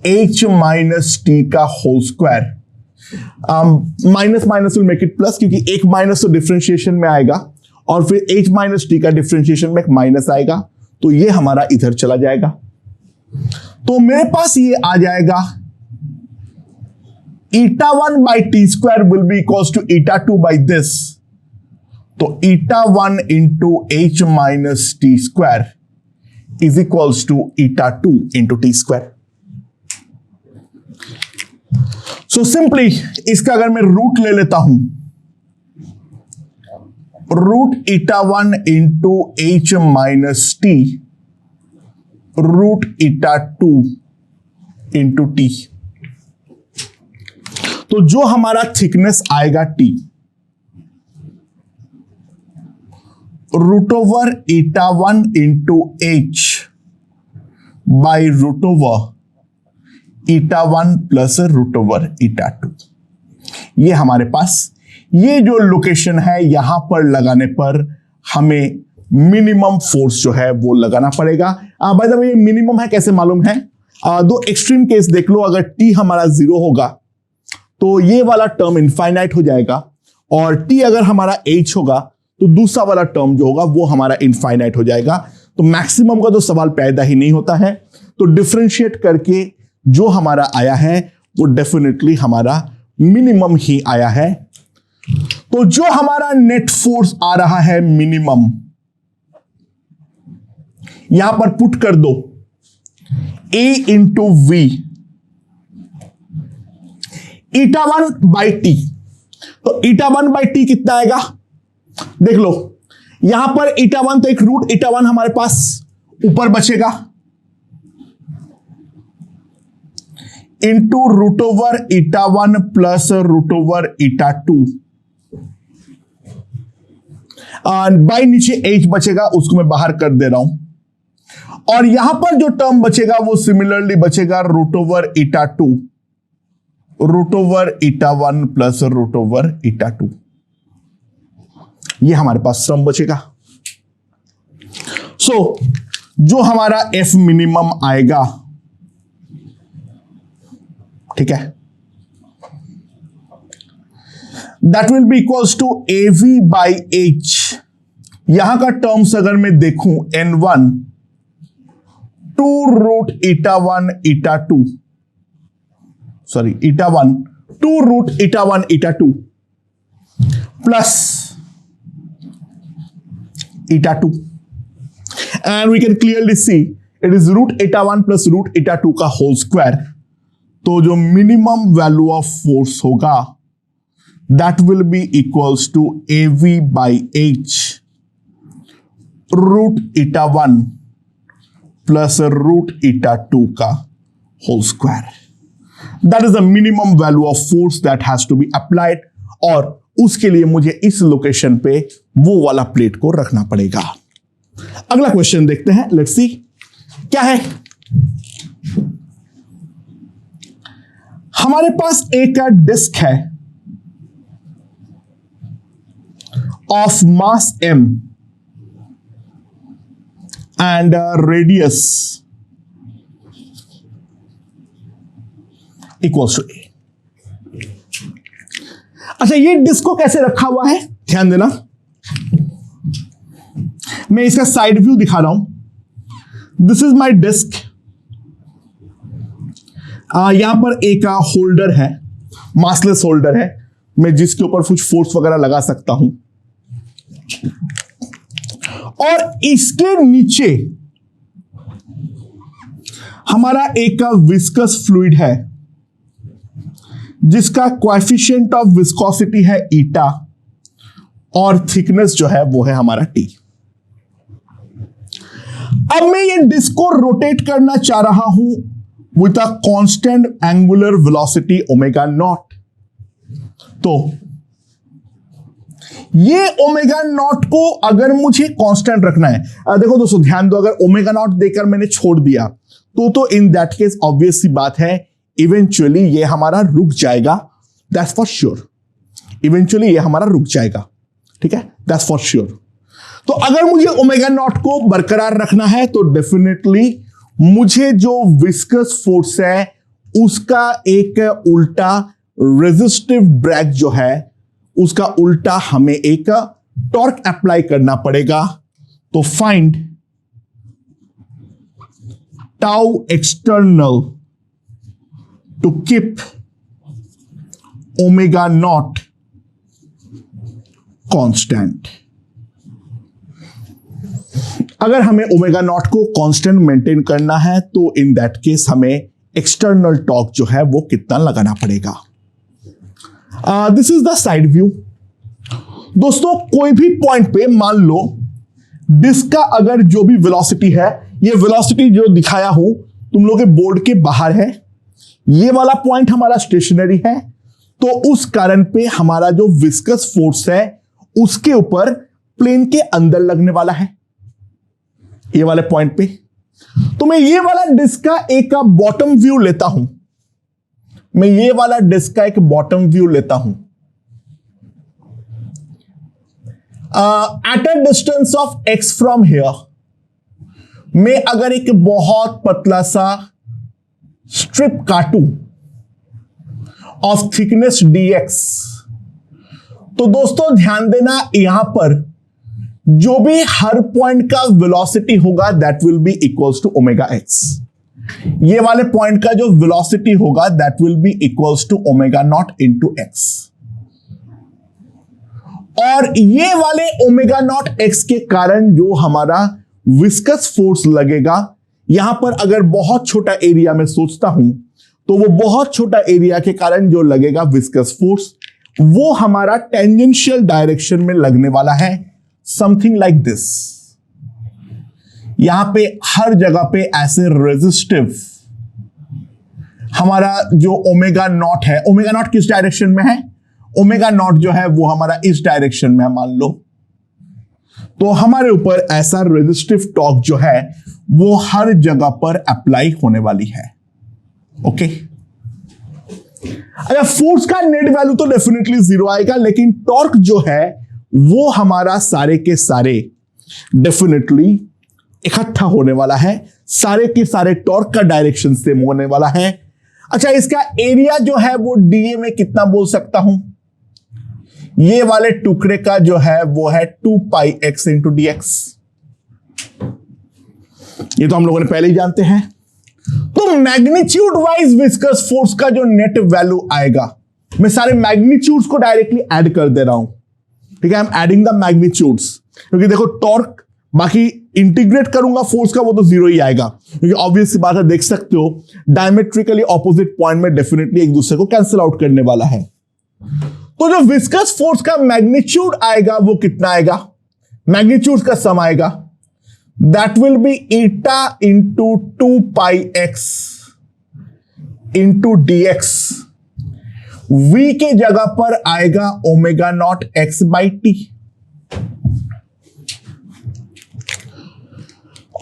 H minus t का whole square. Minus minus will make it plus, क्योंकि एक माइनस तो डिफरेंशिएशन में आएगा और फिर H माइनस टी का डिफरेंशिएशन में एक माइनस आएगा, तो ये हमारा इधर चला जाएगा। तो मेरे पास ये आ जाएगा eta1 by t square will be equals to eta2 by this, तो eta1 into H minus t square is equals to eta2 into t square. So simply इसका अगर मैं रूट ले लेता हूं, root eta1 into H minus t root eta2 into t, तो जो हमारा थिकनेस आएगा T, root over eta1 into H by root over eta1 plus root over eta2। ये हमारे पास ये जो लोकेशन है यहां पर लगाने पर हमें मिनिमम फोर्स जो है वो लगाना पड़ेगा। बाय द वे ये मिनिमम है, कैसे मालूम है? दो एक्सट्रीम केस देख लो, अगर T हमारा 0 होगा तो ये वाला टर्म इनफाइनाइट हो जाएगा, और T अगर हमारा H होगा तो दूसरा वाला टर्म जो होगा वो हमारा इनफाइनाइट हो जाएगा। तो मैक्सिमम का तो सवाल पैदा ही नहीं होता है, तो डिफरेंशिएट करके जो हमारा आया है वो डेफिनेटली हमारा मिनिमम ही आया है। तो जो हमारा नेट फोर्स आ रहा है मिनिमम, यहां पर पुट कर दो A into V eta1 by T, तो eta1 बाई टी कितना आएगा? देख लो, यहां पर eta1 तो एक रूट eta1 हमारे पास ऊपर बचेगा, into root over eta1 plus root over eta2, by नीचे H बचेगा, उसको मैं बाहर कर दे रहा हूं, और यहां पर जो टर्म बचेगा वो सिमिलरली बचेगा root over eta2 root over eta1 plus root over eta2। ये हमारे पास टर्म बचेगा। सो जो हमारा F मिनिमम आएगा, ठीक है, that will be equals to AV by H। यहां का टर्म्स अगर मैं देखूं N1 2 root eta1 eta2, sorry eta1 2 root eta1 eta2 plus eta 2 and we can clearly see it is root eta 1 plus root eta 2 का whole square। तो जो minimum value of force होगा that will be equals to AV by H root eta 1 plus root eta 2 का whole square। That is the minimum value of force that has to be applied और उसके लिए मुझे इस location पे वो वाला प्लेट को रखना पड़ेगा। अगला क्वेश्चन देखते हैं, लेट्स सी क्या है। हमारे पास एक डिस्क है of mass m and radius equals to a। अच्छा, ये डिस्क को कैसे रखा हुआ है ध्यान देना, मैं इसका साइड व्यू दिखा रहा हूं। दिस इज माय डिस्क, यहां पर एक होल्डर है, मासलेस होल्डर है, मैं जिसके ऊपर कुछ फोर्स वगैरह लगा सकता हूं और इसके नीचे हमारा एक विस्कस फ्लूइड है जिसका कोएफिशिएंट ऑफ विस्कोसिटी है ईटा और थिकनेस जो है वो है हमारा टी। अब मैं ये डिस्क को रोटेट करना चाह रहा हूं with a constant angular velocity omega naught. तो ये ओमेगा नॉट को अगर मुझे कांस्टेंट रखना है, देखो दोस्तों ध्यान दो, अगर ओमेगा नॉट देकर मैंने छोड़ दिया तो इन दैट केस ऑब्वियस सी बात है इवेंचुअली ये हमारा रुक जाएगा, दैट्स फॉर श्योर। इवेंचुअली ये हमारा रुक जाएगा, ठीक है, दैट्स फॉर श्योर। तो अगर मुझे ओमेगा नॉट को बरकरार रखना है तो डेफिनेटली मुझे जो विस्कस फोर्स है उसका एक उल्टा रेजिस्टिव ड्रैग जो है उसका उल्टा हमें एक टॉर्क अप्लाई करना पड़ेगा। तो find tau external to keep omega naught constant. अगर हमें ओमेगा नॉट को कांस्टेंट मेंटेन करना है तो इन दैट केस हमें एक्सटर्नल टॉर्क जो है वो कितना लगाना पड़ेगा। This is the side view. दोस्तों कोई भी पॉइंट पे मान लो डिस्क का अगर जो भी वेलोसिटी है, ये वेलोसिटी जो दिखाया हूं तुम लोग के बोर्ड के बाहर है, ये वाला पॉइंट हमारा स्टेशनरी है, तो उस कारण पे हमारा जो विस्कस फोर्स है उसके ऊपर प्लेन के अंदर लगने वाला है, ये वाले पॉइंट पे। तो मैं ये वाला डिस्क का एक बॉटम व्यू लेता हूं, मैं ये वाला डिस्क का एक बॉटम व्यू लेता हूं at a distance of x from here. मैं अगर एक बहुत पतला सा स्ट्रिप काटूं ऑफ थिकनेस dx, तो दोस्तों ध्यान देना यहां पर जो भी हर पॉइंट का वेलोसिटी होगा that will be equals to omega x. ये वाले पॉइंट का जो वेलोसिटी होगा that will be equals to omega naught into x, और ये वाले ओमेगा नॉट एक्स के कारण जो हमारा विस्कस फोर्स लगेगा, यहां पर अगर बहुत छोटा एरिया में सोचता हूं तो वो बहुत छोटा एरिया के कारण जो लगेगा विस्कस फोर्स वो हमारा टेंजेंशियल डायरेक्शन में लगने वाला है, समथिंग लाइक दिस। यहां पे हर जगह पे ऐसे रेजिस्टिव हमारा जो ओमेगा नॉट है, ओमेगा नॉट किस डायरेक्शन में है, ओमेगा नॉट जो है वो हमारा इस डायरेक्शन में है मान लो, तो हमारे ऊपर ऐसा रेजिस्टिव टॉर्क जो है वो हर जगह पर अप्लाई होने वाली है। ओके, अच्छा फोर्स का नेट वैल्यू तो डेफिनेटली जीरो आएगा, लेकिन टॉर्क जो है वो हमारा सारे के सारे डेफिनेटली इकट्ठा होने वाला है, सारे के सारे टॉर्क का डायरेक्शन सेम होने वाला है। अच्छा, इसका एरिया जो है वो डीए में कितना बोल सकता हूं, ये वाले टुकड़े का जो है वो है 2 pi x into D x. ये तो हम लोगों ने पहले ही जानते हैं। तो मैग्नीट्यूड वाइज विस्कस फोर्स का जो नेट वैल्यू आएगा, मैं सारे मैग्नीट्यूड्स को डायरेक्टली ऐड कर दे रहा हूं, ठीक है, I am adding the magnitudes, क्योंकि देखो टॉर्क बाकी इंटीग्रेट करूंगा फोर्स का वो तो जीरो ही आएगा, क्योंकि ऑब्वियस सी बात है, देख सकते हो डायमेट्रिकली ऑपोजिट पॉइंट में डेफिनेटली एक दूसरे को कैंसिल आउट करने वाला है। तो जो विस्कस फोर्स का मैग्नीट्यूड आएगा वो कितना आएगा, मैग्नीट्यूड का सम आएगा, that will be eta into 2 pi x into dx। v के जगह पर आएगा omega naught x by t,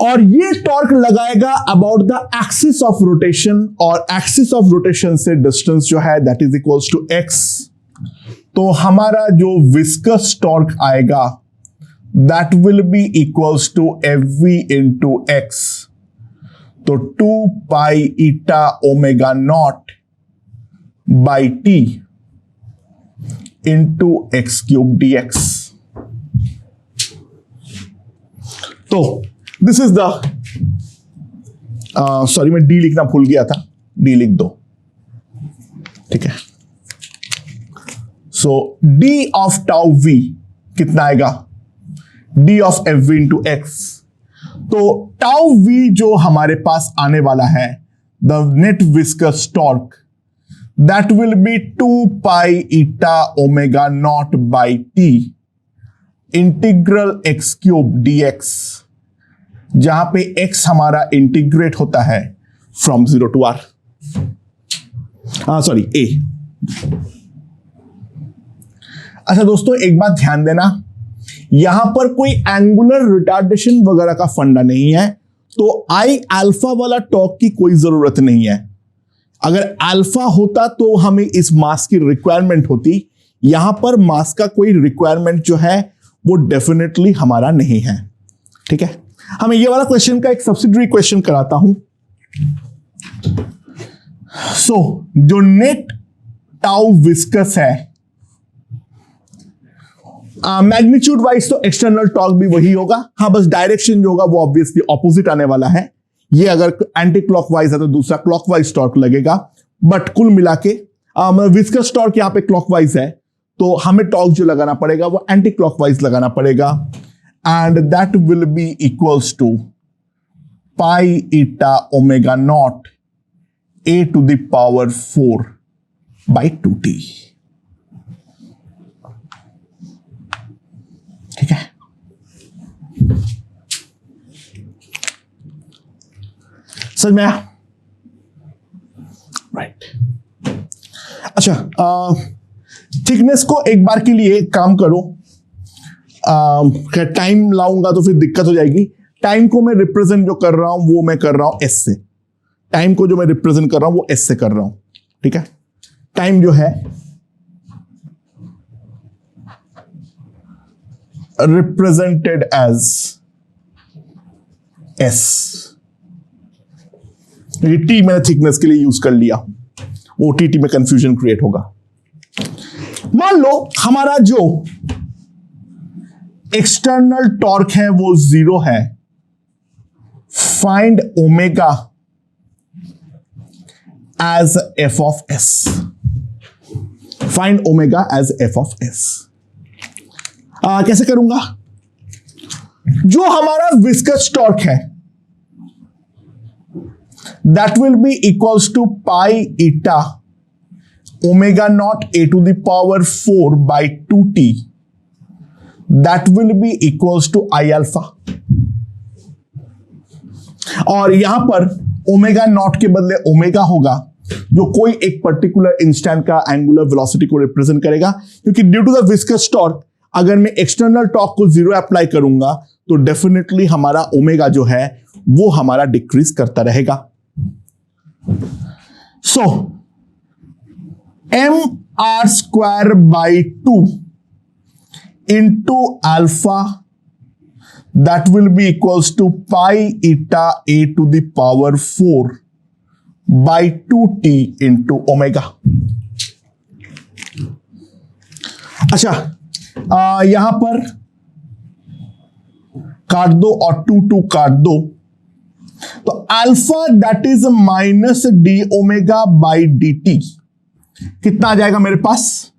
और ये टॉर्क लगाएगा about the axis of rotation, और एक्सिस ऑफ रोटेशन से डिस्टेंस जो है that is equals to x। तो हमारा जो विस्कस टॉर्क आएगा that will be equals to Fv into x। तो 2 pi eta omega naught by t into x cube dx। तो दिस इज द सॉरी मैं डी लिखना भूल गया था, डी लिख दो, ठीक है। So d of tau v कितना आएगा, d of f v into x. तो टाउ वी जो हमारे पास आने वाला है, the net viscous torque, that will be 2 pi eta omega naught by t integral x cube dx, जहां पे x हमारा इंटीग्रेट होता है from 0 to r, sorry a। अच्छा दोस्तों एक बात ध्यान देना, यहां पर कोई एंगुलर रिटार्डेशन वगैरह का फंडा नहीं है, तो आई अल्फा वाला टॉर्क की कोई जरूरत नहीं है। अगर अल्फा होता तो हमें इस मास की रिक्वायरमेंट होती, यहां पर मास का कोई रिक्वायरमेंट जो है वो डेफिनेटली हमारा नहीं है, ठीक है। हमें ये वाला क्वेश्चन का एक सब्सिडरी क्वेश्चन कराता हूं। सो जो नेट टाउ विस्कस है, मैग्नीट्यूड वाइज तो एक्सटर्नल टॉर्क भी वही होगा, हाँ बस डायरेक्शन जो होगा वो ऑब्वियसली ऑपोजिट आने वाला है। ये अगर एंटी क्लॉकवाइज है तो दूसरा क्लॉकवाइज टॉर्क लगेगा, बट कुल मिला के विस्कस टॉर्क यहां पे क्लॉकवाइज है, तो हमें टॉर्क जो लगाना पड़ेगा वो एंटी क्लॉकवाइज लगाना पड़ेगा, and that will be equals to pi eta omega naught a to the power 4 by 2t, ठीक है। समझ में आया, राइट। अच्छा थिकनेस को एक बार के लिए काम करो, टाइम लाऊंगा तो फिर दिक्कत हो जाएगी। टाइम को मैं रिप्रेजेंट जो कर रहा हूं वो मैं कर रहा हूं एस से, टाइम को जो मैं रिप्रेजेंट कर रहा हूं वो एस से कर रहा हूं, ठीक है। टाइम जो है रिप्रेजेंटेड एज एस, ये टी मैंने थिकनेस के लिए यूज कर लिया, वो टी में कंफ्यूजन क्रिएट होगा। मान लो हमारा जो एक्सटर्नल टॉर्क है वो 0 है, find omega as f of s, find omega as f of s. कैसे करूंगा, जो हमारा विस्कस टॉर्क है that will be equals to pi eta omega naught a to the power 4 by 2t, that will be equals to I alpha. और यहां पर omega naught के बदले ओमेगा होगा, जो कोई एक पर्टिकुलर इंस्टेंट का एंगुलर वेलोसिटी को रिप्रेजेंट करेगा, क्योंकि due to the viscous torque अगर मैं एक्सटर्नल टॉर्क को 0 अप्लाई करूंगा तो डेफिनेटली हमारा ओमेगा जो है वो हमारा डिक्रीज करता रहेगा। So m r square by 2 into alpha, that will be equals to pi eta a to the power 4 by 2t into omega. अच्छा यहां पर काट दो और 2 काट दो, तो alpha that is minus d omega by d t कितना आ जाएगा मेरे पास,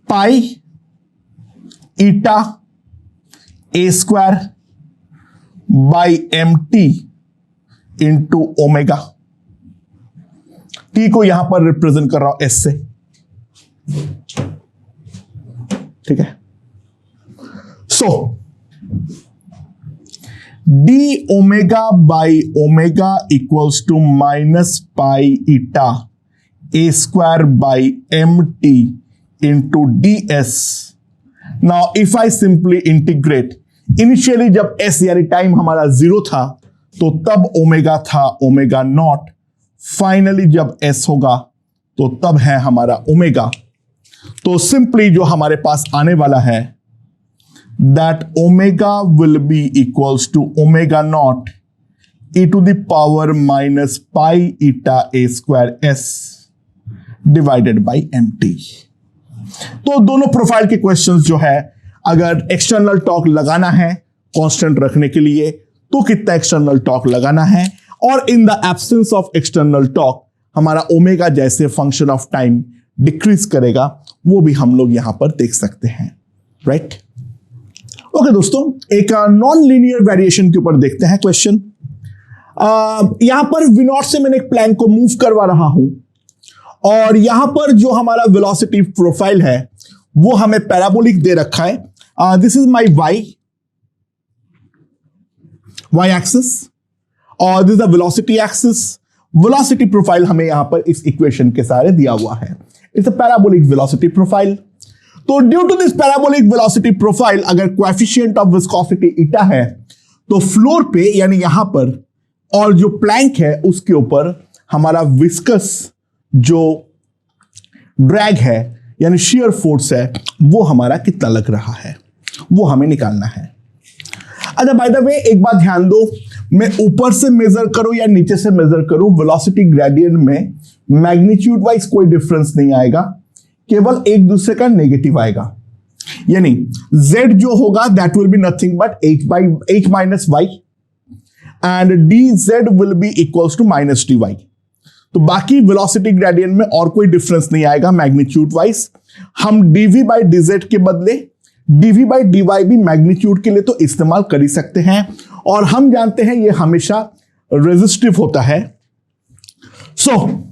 pi eta a square by m t into omega. T को यहां पर रिप्रेजेंट कर रहा हूं एस से, ठीक है। So d omega by omega equals to minus pi eta a square by m t into d s. Now if I simply integrate, initially जब एस यानी टाइम हमारा 0 था तो तब ओमेगा था ओमेगा नॉट, फाइनली जब एस होगा तो तब है हमारा ओमेगा। तो सिंपली जो हमारे पास आने वाला है that omega will be equals to omega naught e to the power minus pi eta a square s divided by mt। तो दोनों प्रोफाइल के क्वेश्चंस जो है, अगर एक्सटर्नल टॉर्क लगाना है कांस्टेंट रखने के लिए तो कितना एक्सटर्नल टॉर्क लगाना है, और in the absence of external torque हमारा ओमेगा जैसे फंक्शन ऑफ टाइम डिक्रीज करेगा, वो भी हम लोग यहां पर देख सकते हैं, राइट। ओके दोस्तों, एक नॉन लीनियर वेरिएशन के ऊपर देखते हैं क्वेश्चन। यहां पर V0 से मैंने एक प्लैंक को मूव करवा रहा हूं, और यहां पर जो हमारा वेलोसिटी प्रोफाइल है वो हमें पैराबोलिक दे रखा है। This is my y axis और this the velocity axis. Velocity profile हमें यहां पर इस इक्वेशन के सहारे दिया हुआ है। It's a parabolic velocity profile. तो due to this parabolic velocity profile, अगर कोएफिशिएंट ऑफ विस्कोसिटी ईटा है तो फ्लोर पे यानी यहां पर, और जो प्लैंक है उसके ऊपर हमारा विस्कस जो ड्रैग है यानी शियर फोर्स है वो हमारा कितना लग रहा है, वो हमें निकालना है। अच्छा, बाय द वे एक बात ध्यान दो, मैं ऊपर से मेजर करूं या नीचे से मेजर करूं, वेलोसिटी ग्रेडियंट में मैग्नीट्यूड वाइज कोई डिफरेंस नहीं आएगा, केवल एक दूसरे का नेगेटिव आएगा। यानी z जो होगा that will be nothing but h minus y and dz will be equals to minus dy। तो बाकी वेलोसिटी ग्रेडियंट में और कोई डिफरेंस नहीं आएगा मैग्नीट्यूड वाइज। हम dv बाई dz के बदले dv बाई dy भी मैग्नीट्यूड के लिए तो इस्तेमाल कर ही सकते हैं, और हम जानते हैं ये हमेशा रेजिस्टिव होता है। सो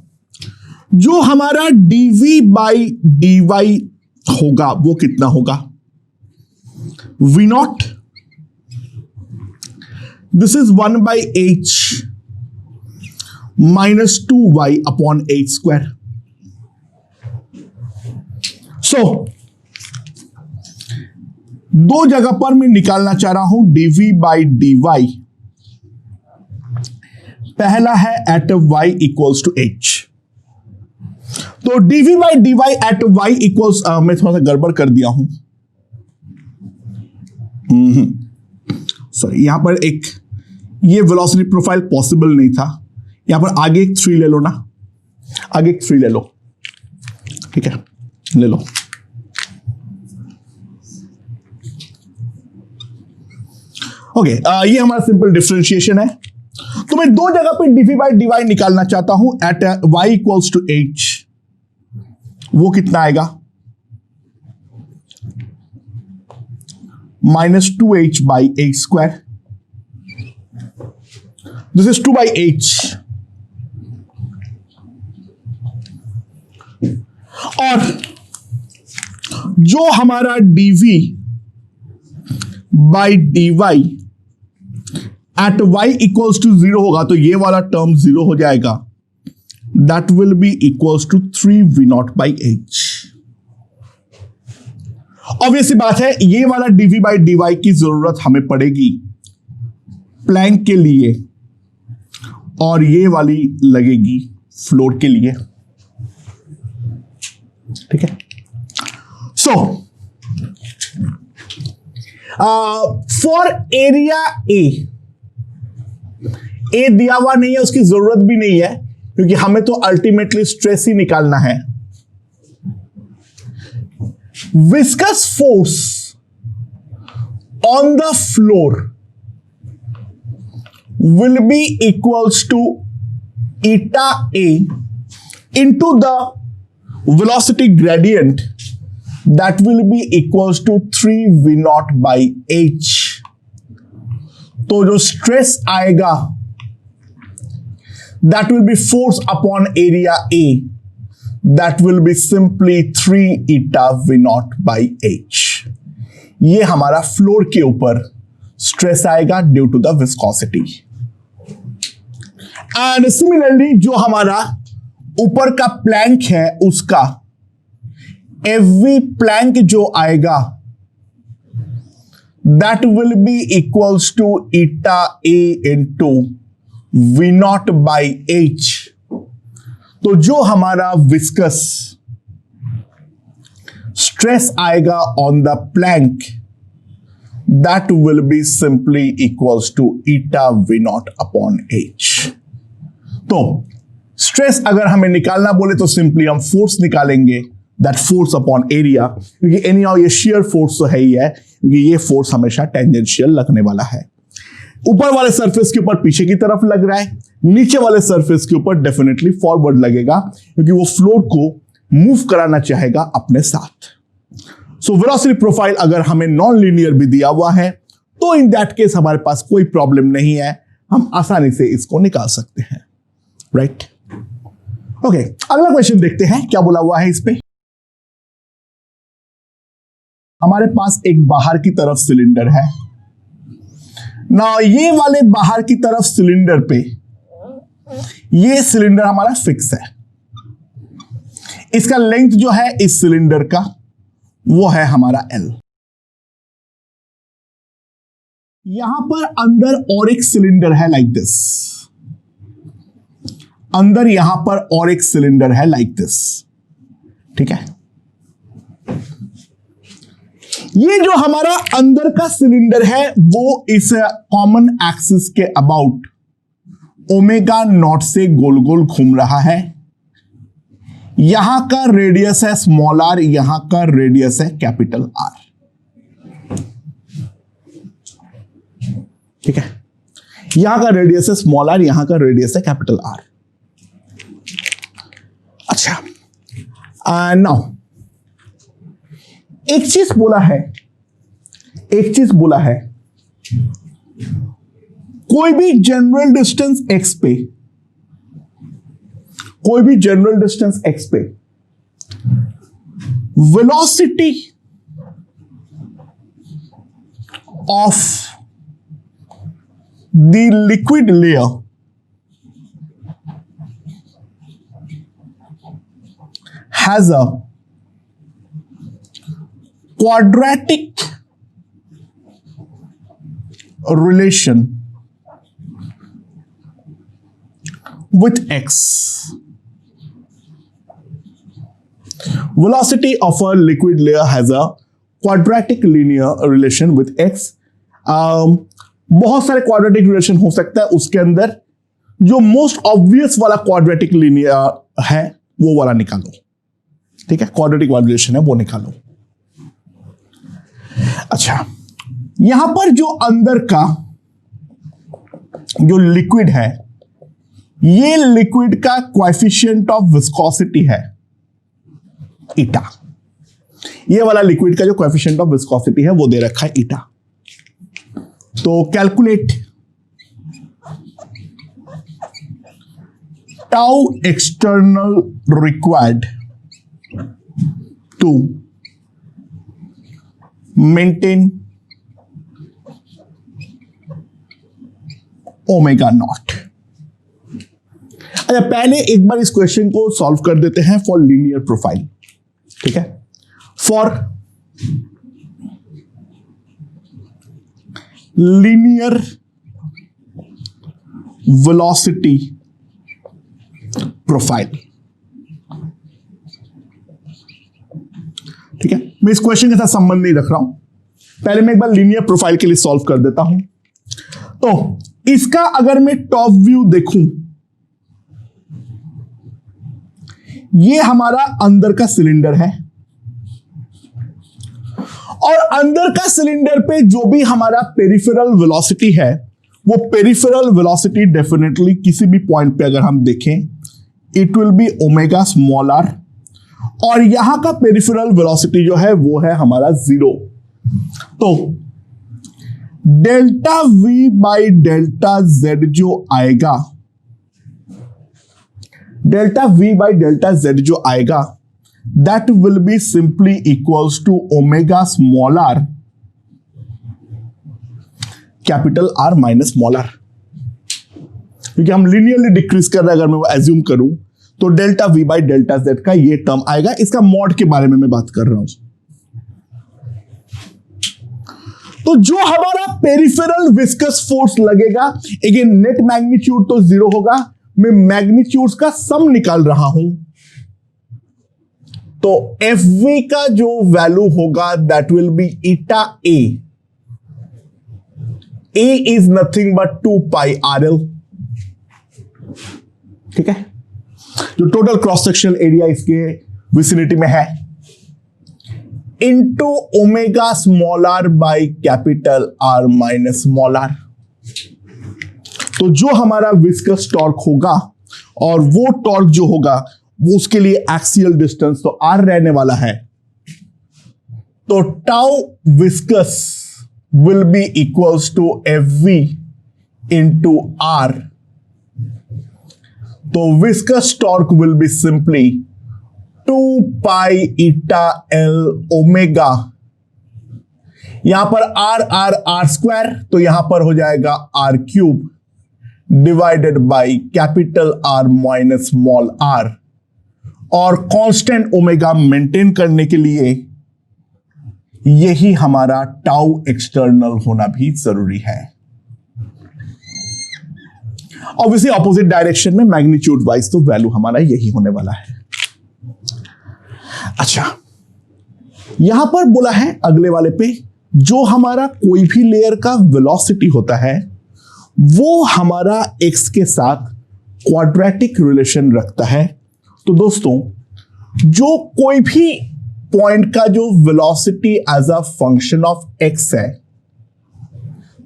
जो हमारा dv बाई dy होगा वो कितना होगा, v0, this is 1 by h minus 2y upon h square. So दो जगह पर मैं निकालना चाह रहा हूं dv बाई dy। पहला है at y equals to h। तो dv by dy at y equals, मैं थोड़ा सा गड़बड़ कर दिया हूं, सॉरी, यहां पर एक ये वेलोसिटी प्रोफाइल पॉसिबल नहीं था। यहां पर आगे एक 3 ले लो ना, आगे एक 3 ले लो, ठीक है, ले लो। ओके, ये हमारा सिंपल डिफरेंशिएशन है। तो मैं दो जगह पे dv बाई dy निकालना चाहता हूं at y equals to h। वो कितना आएगा, minus 2h by h square. This is 2 by h। और जो हमारा dv by dy at y equals to 0 होगा, तो ये वाला टर्म 0 हो जाएगा, that will be equals to 3v0 by h। Obviously बात है, ये वाला dv बाई dy की जरूरत हमें पड़ेगी प्लैंक के लिए, और ये वाली लगेगी फ्लोर के लिए, ठीक है। सो फॉर एरिया ए दिया हुआ नहीं है, उसकी जरूरत भी नहीं है, क्योंकि हमें तो अल्टीमेटली स्ट्रेस ही निकालना है। Viscous force on the floor will be equals to eta A into the velocity gradient that will be equals to 3v naught by h। तो जो स्ट्रेस आएगा that will be force upon area A, that will be simply 3 eta v naught by h। ये हमारा floor के ऊपर stress आएगा due to the viscosity. And similarly जो हमारा ऊपर का प्लैंक है उसका एवरी प्लैंक जो आएगा that will be equals to eta a into v naught by h. तो जो हमारा विस्कस स्ट्रेस आएगा on the plank that will be simply equals to eta v naught upon h. तो stress अगर हमें निकालना बोले तो सिंपली हम फोर्स निकालेंगे, दैट फोर्स अपॉन एरिया, क्योंकि एनीहाउ ये शेयर फोर्स तो है ही है, क्योंकि ये फोर्स हमेशा टेंजेंशियल लगने वाला है। ऊपर वाले सरफेस के ऊपर पीछे की तरफ लग रहा है, नीचे वाले सरफेस के ऊपर डेफिनेटली फॉरवर्ड लगेगा, क्योंकि वो फ्लोर को मूव कराना चाहेगा अपने साथ। सो वेलोसिटी प्रोफाइल अगर हमें नॉन लीनियर भी दिया हुआ है तो इन दैट केस हमारे पास कोई प्रॉब्लम नहीं है, हम आसानी से इसको निकाल सकते हैं, राइट। ओके, अगला क्वेश्चन देखते हैं क्या बोला हुआ है इस पे। हमारे पास एक बाहर की तरफ सिलेंडर है ना, ये वाले बाहर की तरफ सिलेंडर पे ये सिलेंडर हमारा फिक्स है, इसका लेंथ जो है इस सिलेंडर का वो है हमारा L। यहां पर अंदर और एक सिलेंडर है लाइक दिस, अंदर यहां पर और एक सिलेंडर है लाइक दिस, ठीक है। ये जो हमारा अंदर का सिलेंडर है वो इस कॉमन एक्सिस के अबाउट ओमेगा नॉट से गोल गोल घूम रहा है। यहां का रेडियस है स्मॉल आर, यहां का रेडियस है कैपिटल आर, ठीक है। यहां का रेडियस है स्मॉल आर, यहां का रेडियस है कैपिटल आर। अच्छा, नाउ एक चीज बोला है, कोई भी जनरल डिस्टेंस x पे, कोई भी जनरल डिस्टेंस x पे velocity of the liquid layer has a quadratic relation with x। Velocity of a liquid layer has a quadratic linear relation with x। बहुत सारे quadratic relation हो सकता है, उसके अंदर जो मोस्ट ऑब्वियस वाला quadratic linear है वो वाला निकालो, ठीक है। quadratic वाला relation है वो निकालो। अच्छा, यहां पर जो अंदर का जो लिक्विड है, ये लिक्विड का कोएफिशिएंट ऑफ विस्कोसिटी है ईटा। ये वाला लिक्विड का जो कोएफिशिएंट ऑफ विस्कोसिटी है वो दे रखा है ईटा। तो calculate tau external required to maintain omega naught. अच्छा, पहले एक बार इस क्वेश्चन को सॉल्व कर देते हैं फॉर लीनियर प्रोफाइल, ठीक है। फॉर लीनियर वेलोसिटी प्रोफाइल, ठीक है। मैं इस क्वेश्चन के साथ संबंध नहीं रख रहा हूं, पहले मैं एक बार लीनियर प्रोफाइल के लिए सॉल्व कर देता हूं। तो इसका अगर मैं टॉप व्यू देखूं, ये हमारा अंदर का सिलेंडर है और अंदर का सिलेंडर पे जो भी हमारा पेरिफेरल वेलोसिटी है वो पेरिफेरल वेलोसिटी डेफिनेटली किसी भी पॉइंट पे अगर हम देखें it will be omega small r, और यहां का पेरिफेरल वेलोसिटी जो है वो है हमारा 0। तो delta v by delta z जो आएगा, delta v by delta z जो आएगा, that will be simply equals to omega small r capital R minus small r, क्योंकि हम लिनियरली डिक्रीज कर रहे हैं। अगर मैं वो एज्यूम करूं तो delta v by delta z का ये टर्म आएगा। इसका मॉड के बारे में मैं बात कर रहा हूं। तो जो हमारा पेरिफेरल विस्कस फोर्स लगेगा, अगेन नेट मैग्नीट्यूड तो 0 होगा, मैं मैग्नीट्यूड्स का सम निकाल रहा हूं। तो Fv का जो वैल्यू होगा that will be eta A। A is nothing but 2 pi RL, ठीक है, जो टोटल क्रॉस सेक्शनल एरिया इसके विसिनिटी में है, into omega small r by capital R minus small r। तो जो हमारा विस्कस टॉर्क होगा और वो टॉर्क जो होगा वो उसके लिए एक्सियल डिस्टेंस तो r रहने वाला है, तो tau viscous will be equals to Fv into r। तो viscous torque will be simply 2 pi eta L omega, यहां पर r स्क्वायर, तो यहां पर हो जाएगा r cube divided by capital R minus small r। और कांस्टेंट ओमेगा मेंटेन करने के लिए यही हमारा टाउ एक्सटर्नल होना भी जरूरी है। ऑब्वियसली ऑपोजिट डायरेक्शन में मैग्नीट्यूड वाइज तो वैल्यू हमारा यही होने वाला है। अच्छा, यहां पर बोला है अगले वाले पे, जो हमारा कोई भी लेयर का वेलोसिटी होता है वो हमारा x के साथ क्वाड्रेटिक रिलेशन रखता है। तो दोस्तों, जो कोई भी पॉइंट का जो velocity as a function of x है,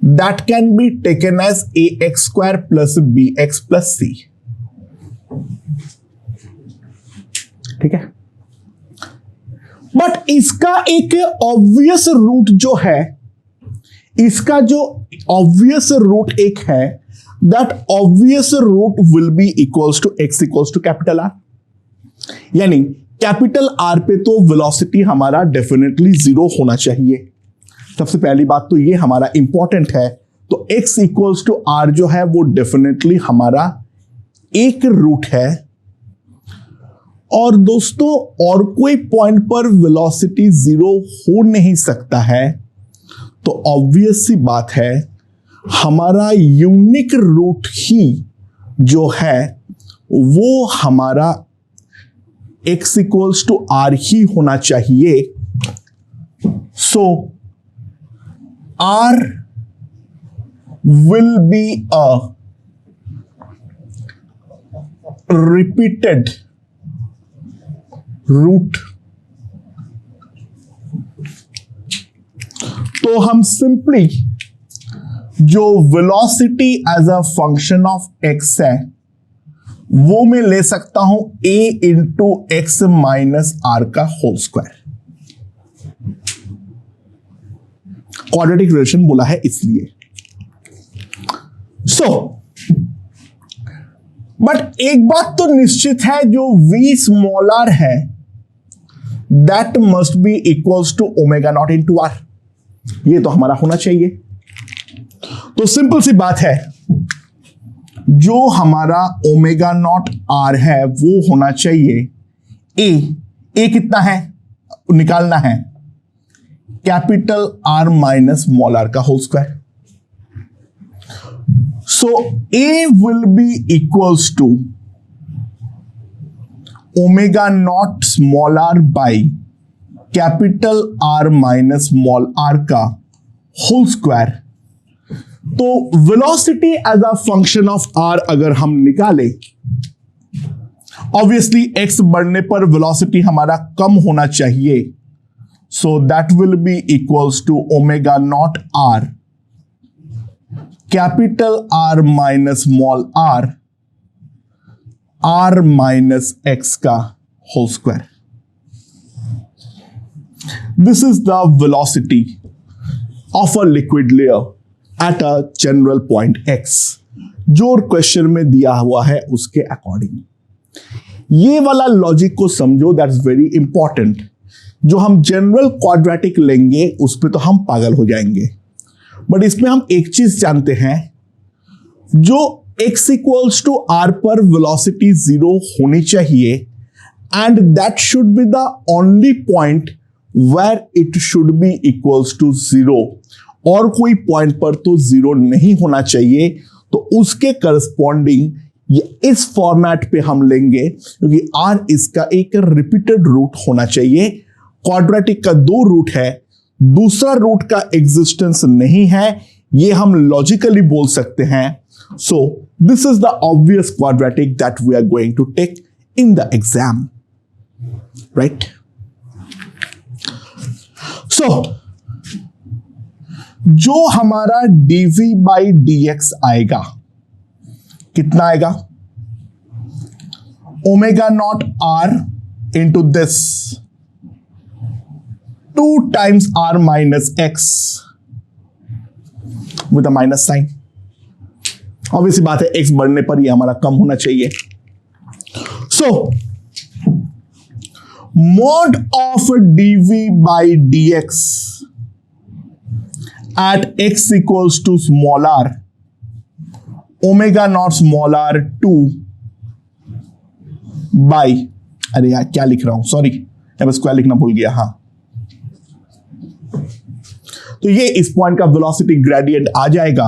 that can be taken as ax square plus bx plus c, ठीक है। बट इसका एक ऑब्वियस रूट जो है, इसका जो ऑब्वियस रूट एक है, that obvious root will be equals to x equals to capital R। यानी कैपिटल R पे तो वेलोसिटी हमारा डेफिनेटली 0 होना चाहिए। सबसे पहली बात तो ये हमारा इंपॉर्टेंट है। तो x इक्वल्स टू R जो है वो डेफिनेटली हमारा एक रूट है। और दोस्तों, और कोई पॉइंट पर वेलोसिटी 0 हो नहीं सकता है, तो ऑब्वियस सी बात है हमारा यूनिक रूट ही जो है वो हमारा x इक्वल्स टू R ही होना चाहिए। सो R will be a repeated root। तो हम सिंपली जो velocity as a function of x है वो मैं ले सकता हूं a into x minus r का होल स्क्वायर। क्वाड्रेटिक रिलेशन बोला है इसलिए। बट एक बात तो निश्चित है, जो v स्मॉल r है that must be equals to omega naught into r। ये तो हमारा होना चाहिए। तो सिंपल सी बात है, जो हमारा ओमेगा नॉट r है वो होना चाहिए a कितना है निकालना है, capital R minus small r का whole square. So a will be equals to omega naught small r by capital R minus small r का होल स्क्वायर। तो velocity as a function of r अगर हम निकाले, obviously x बढ़ने पर velocity हमारा कम होना चाहिए। So that will be equals to omega naught r capital R minus small r minus x का whole square. This is the velocity of a liquid layer at a general point x, जो question में दिया हुआ है उसके according. ये वाला logic को समझो, दैट्स वेरी इंपॉर्टेंट। जो हम जनरल क्वाड्रेटिक लेंगे उस पे तो हम पागल हो जाएंगे, बट इसमें हम एक चीज जानते हैं, जो x इक्वल्स टू r पर वेलोसिटी 0 होनी चाहिए, and that should be the only point where it should be equals to 0, और कोई पॉइंट पर तो 0 नहीं होना चाहिए। तो उसके करस्पॉन्डिंग ये इस फॉर्मेट पे हम लेंगे, क्योंकि r इसका एक रिपीटेड रूट होना चाहिए। क्वाड्रेटिक का 2 रूट है, दूसरा रूट का एग्जिस्टेंस नहीं है, ये हम लॉजिकली बोल सकते हैं। So this is the obvious quadratic that we are going to take in the exam, right? So जो हमारा dv बाई dx आएगा, कितना आएगा? Omega naught r into this 2 times r minus x with a minus sign। Obviously बात है, x बढ़ने पर ये हमारा कम होना चाहिए। सो mod of dv by dx at x equals to small r, omega naught small r 2 by, अरे यार क्या लिख रहा हूं, सॉरी मैं स्क्वायर लिखना भूल गया। हाँ, तो ये इस पॉइंट का वेलोसिटी ग्रेडियंट आ जाएगा,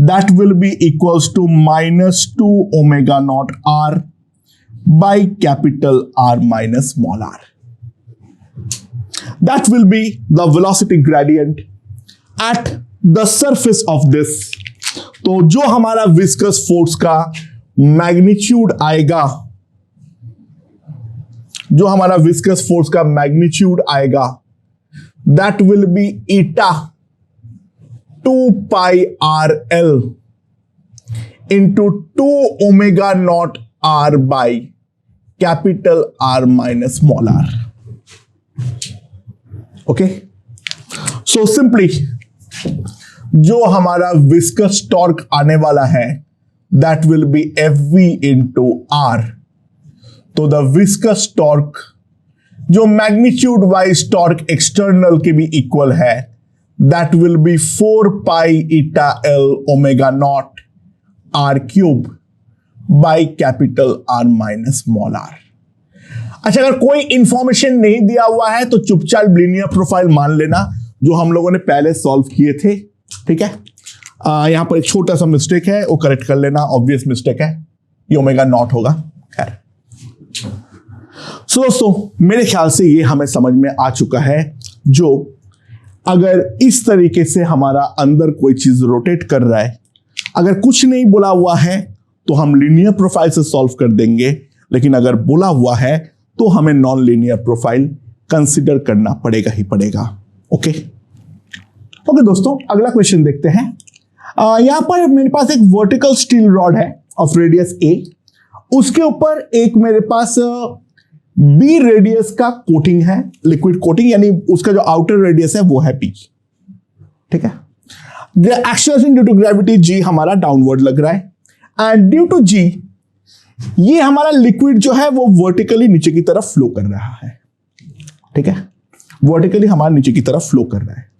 that will be equals to -2 omega naught r by capital R minus small r। That will be the velocity gradient at the surface of this. तो जो हमारा विस्कस फोर्स का मैग्नीट्यूड आएगा, जो हमारा विस्कस फोर्स का मैग्नीट्यूड आएगा, that will be eta 2 pi R L into 2 omega naught r by capital R minus small r। Okay, so simply जो हमारा विस्कस टॉर्क आने वाला है, that will B Fv into R। तो the viscous torque जो magnitude wise torque external के भी equal है, that will B 4 pi eta L omega naught r cube by capital R minus small r। अच्छा, अगर कोई इंफॉर्मेशन नहीं दिया हुआ है तो चुपचाप लीनियर प्रोफाइल मान लेना, जो हम लोगों ने पहले सॉल्व किए थे। ठीक है, यहां पर एक छोटा सा मिस्टेक है, वो करेक्ट कर लेना, ऑब्वियस मिस्टेक है, ये ओमेगा नॉट होगा। खैर, सो दोस्तों मेरे ख्याल से ये हमें समझ में आ चुका है, जो अगर इस तरीके से हमारा अंदर कोई चीज रोटेट कर रहा है, अगर कुछ नहीं बोला हुआ है तो हम लीनियर प्रोफाइल से सॉल्व कर देंगे, लेकिन अगर बोला हुआ है तो हमें नॉन लीनियर प्रोफाइल कंसिडर करना पड़ेगा ही पड़ेगा। ओके ओके दोस्तों, अगला क्वेश्चन देखते हैं। यहां पर मेरे पास एक वर्टिकल स्टील रॉड है ऑफ रेडियस a, उसके ऊपर एक मेरे पास b रेडियस का कोटिंग है, लिक्विड कोटिंग, यानी उसका जो आउटर रेडियस है वो है p। ठीक है, acceleration due to gravity g हमारा डाउनवर्ड लग रहा है, एंड ड्यू टू g ये हमारा लिक्विड जो है वो वर्टिकली नीचे की तरफ फ्लो कर रहा है। ठीक है, वर्टिकली हमारा नीचे की तरफ फ्लो कर रहा है।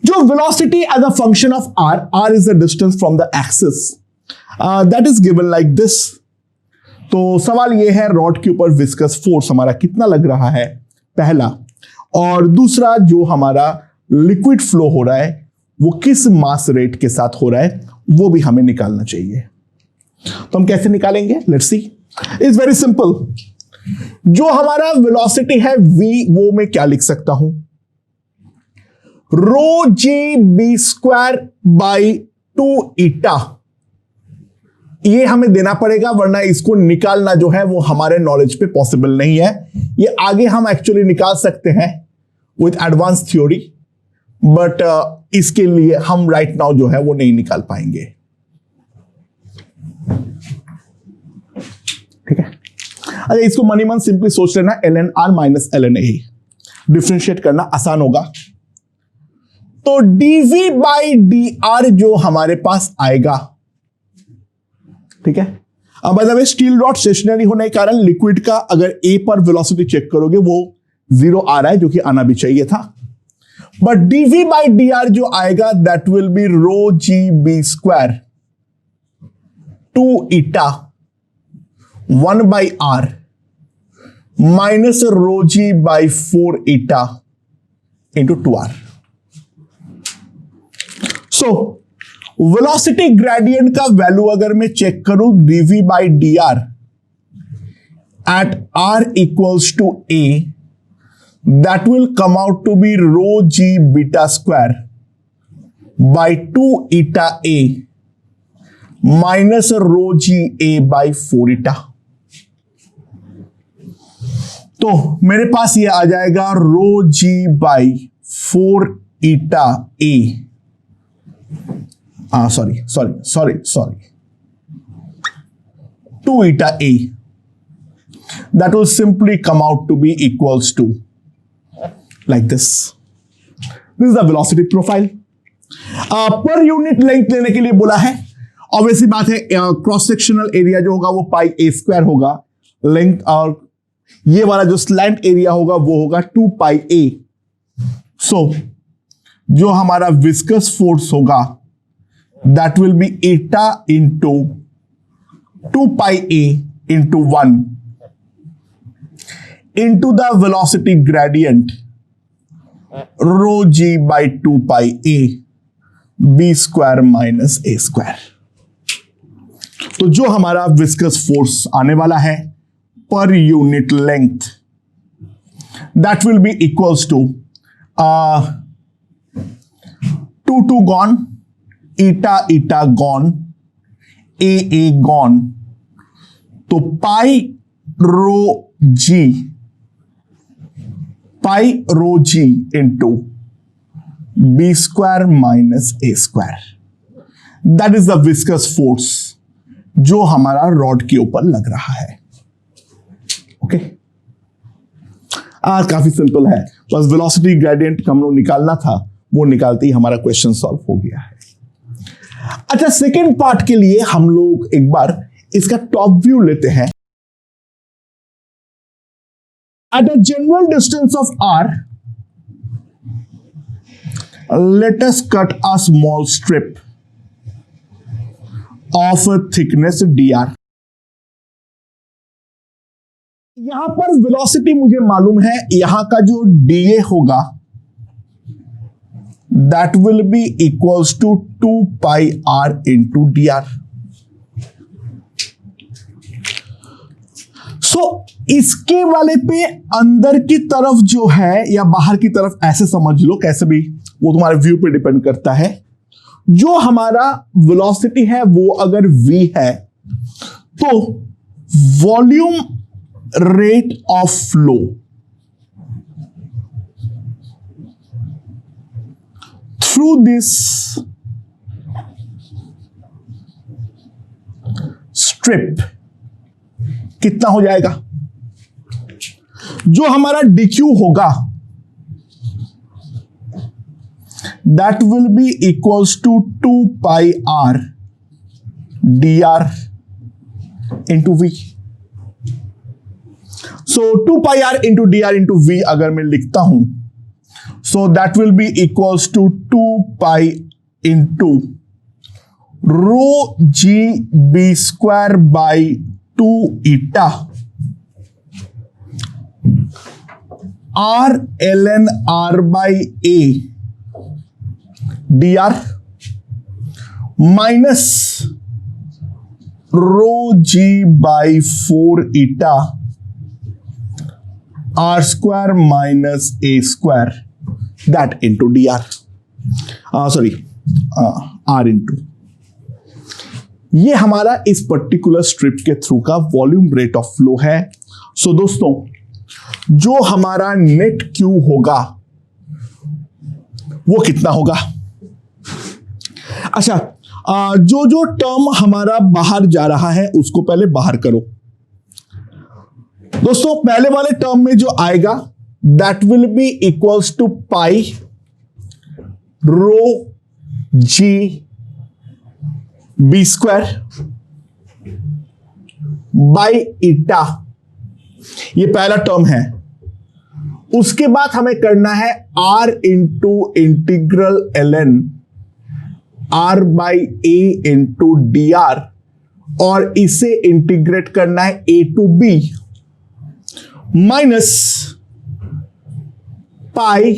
जो velocity as a function of r is the distance from the axis, that is given like this. तो सवाल ये है, रॉड के ऊपर विस्कस फोर्स हमारा कितना लग रहा है, पहला, और दूसरा जो हमारा लिक्विड फ्लो हो रहा है वो किस मास रेट के साथ हो रहा है, वो भी हमें निकालना चाहिए। तो हम कैसे निकालेंगे, let's see. It's very simple. जो हमारा वेलोसिटी है v, वो मैं क्या लिख सकता हूं, रो जी बी स्क्वायर बाई 2 ईटा। ये हमें देना पड़ेगा, वरना इसको निकालना जो है वो हमारे नॉलेज पे पॉसिबल नहीं है। ये आगे हम एक्चुअली निकाल सकते हैं विथ एडवांस थ्योरी, बट इसके लिए हम राइट नाउ जो है वो नहीं निकाल पाएंगे। ठीक है, अच्छा इसको मनी मन सिंपली सोच लेना, ln r minus ln a। Differentiate करना आसान होगा। तो dv बाई dr जो हमारे पास आएगा, ठीक है। अब मतलब स्टील रॉड स्टेशनरी होने के कारण लिक्विड का अगर A पर वेलोसिटी चेक करोगे वो 0 आ रहा है, जो कि आना भी चाहिए था। बट dv बाई dr जो आएगा that will be rho g b square 2 eta 1 by r minus rho g by 4 eta into 2r। So velocity gradient का वैल्यू अगर मैं चेक करूं dv by dr at r equals to a, that will come out to be rho g beta square by 2 eta a minus rho g a by 4 eta. तो मेरे पास ये आ जाएगा rho g by 4 eta a, sorry 2 eta a, that will simply come out to be equals to like this is the velocity profile। पर unit length लेने के लिए बोला है, ऑब्वियसली बात है क्रॉस सेक्शनल एरिया जो होगा वो पाई a स्क्वायर होगा, लेंथ और ये वाला जो स्लैंट एरिया होगा वो होगा 2 पाई a। सो जो हमारा विस्कस फोर्स होगा that will be eta into 2 pi a into 1 into the velocity gradient rho g by 2 pi a b square minus a square। तो जो हमारा विस्कस फोर्स आने वाला है पर unit length that will be equals to 2 gone, eta gone, a gone, तो pi rho g into b square minus a square. That is the viscous force जो हमारा रॉड के ऊपर लग रहा है। ओके, काफी सिंपल है, बस वेलोसिटी ग्रेडियंट हम लोग निकालना था, वो निकालते ही हमारा क्वेश्चन सॉल्व हो गया है। अच्छा, सेकेंड पार्ट के लिए हम लोग एक बार इसका टॉप व्यू लेते हैं। Eight a general distance of r, let us cut a small strip of a thickness dr। यहां पर वेलोसिटी मुझे मालूम है, यहां का जो dA होगा that will be equals to 2 pi r into dr। सो इसके वाले पे अंदर की तरफ जो है या बाहर की तरफ ऐसे समझ लो, कैसे भी वो तुम्हारे व्यू पे डिपेंड करता है। जो हमारा वेलोसिटी है वो अगर v है तो volume rate of flow through this strip कितना हो जाएगा? जो हमारा dq होगा that will be equals to 2 pi r dr into v। so 2 pi r into dr into v अगर मैं लिखता हूं, so that will be equals to 2 pi into rho g b square by 2 eta r ln r by a dr minus rho g by 4 eta r square minus a square that into dr, r into। ये हमारा इस particular strip के through का volume rate of flow है। सो दोस्तों, जो हमारा net Q होगा वो कितना होगा? अच्छा, जो टर्म हमारा बाहर जा रहा है उसको पहले बाहर करो। दोस्तों, पहले वाले टर्म में जो आएगा that will be equals to pi rho g b square by eta, ये पहला टर्म है। उसके बाद हमें करना है r into integral ln r बाई a इंटू डी आर, और इसे इंटीग्रेट करना है a टू b minus pi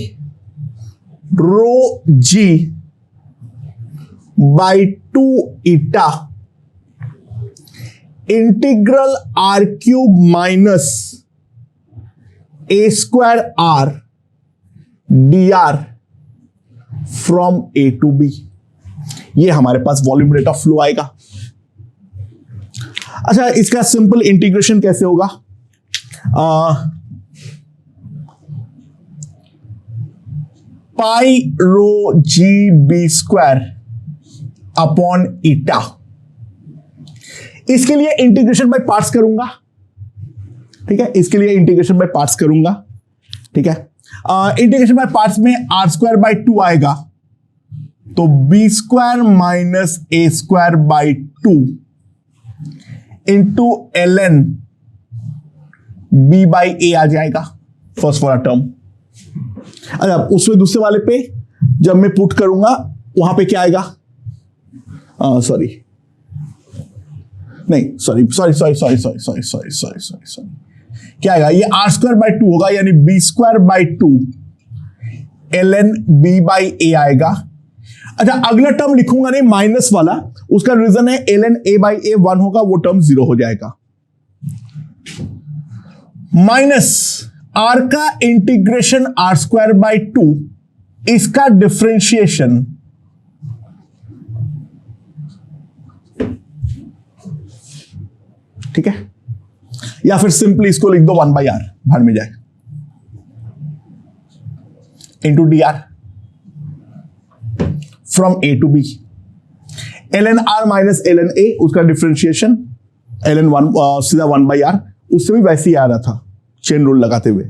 rho g by two eta integral r cube minus a square r d r from a to b. ये हमारे पास volume rate of flow आएगा। अच्छा, इसका सिंपल इंटीग्रेशन कैसे होगा? Pi rho g b square upon eta. इसके लिए इंटीग्रेशन बाय पार्ट्स करूंगा, ठीक है, इसके लिए इंटीग्रेशन बाय पार्ट्स करूंगा, ठीक है। इंटीग्रेशन बाय पार्ट्स में आर स्क्वायर बाय 2 आएगा, तो b square minus a square by 2 into l n b by a आ जाएगा, फर्स्ट वाला टर्म। अच्छा, उसमें दूसरे वाले पे जब मैं पुट करूंगा वहां पे क्या आएगा? सॉरी क्या आएगा? ये आर स्क्वायर बाई 2 होगा, यानी b square by 2 l n b by a आएगा। अच्छा, अगला टर्म लिखूंगा नहीं, माइनस वाला, उसका रीजन है एल एन ए बाई ए 1 होगा, वो टर्म 0 हो जाएगा। माइनस आर का इंटीग्रेशन आर स्क्वायर बाई 2, इसका डिफरेंशिएशन ठीक है, या फिर सिंपली इसको लिख दो 1 बाई आर, भाड़ में जाए, into d r from a to b. L n r minus l n a, उसका डिफरेंशिएशन एल एन 1 सीधा 1 बाई आर, उससे भी वैसे ही आ रहा था चेन रूल लगाते हुए।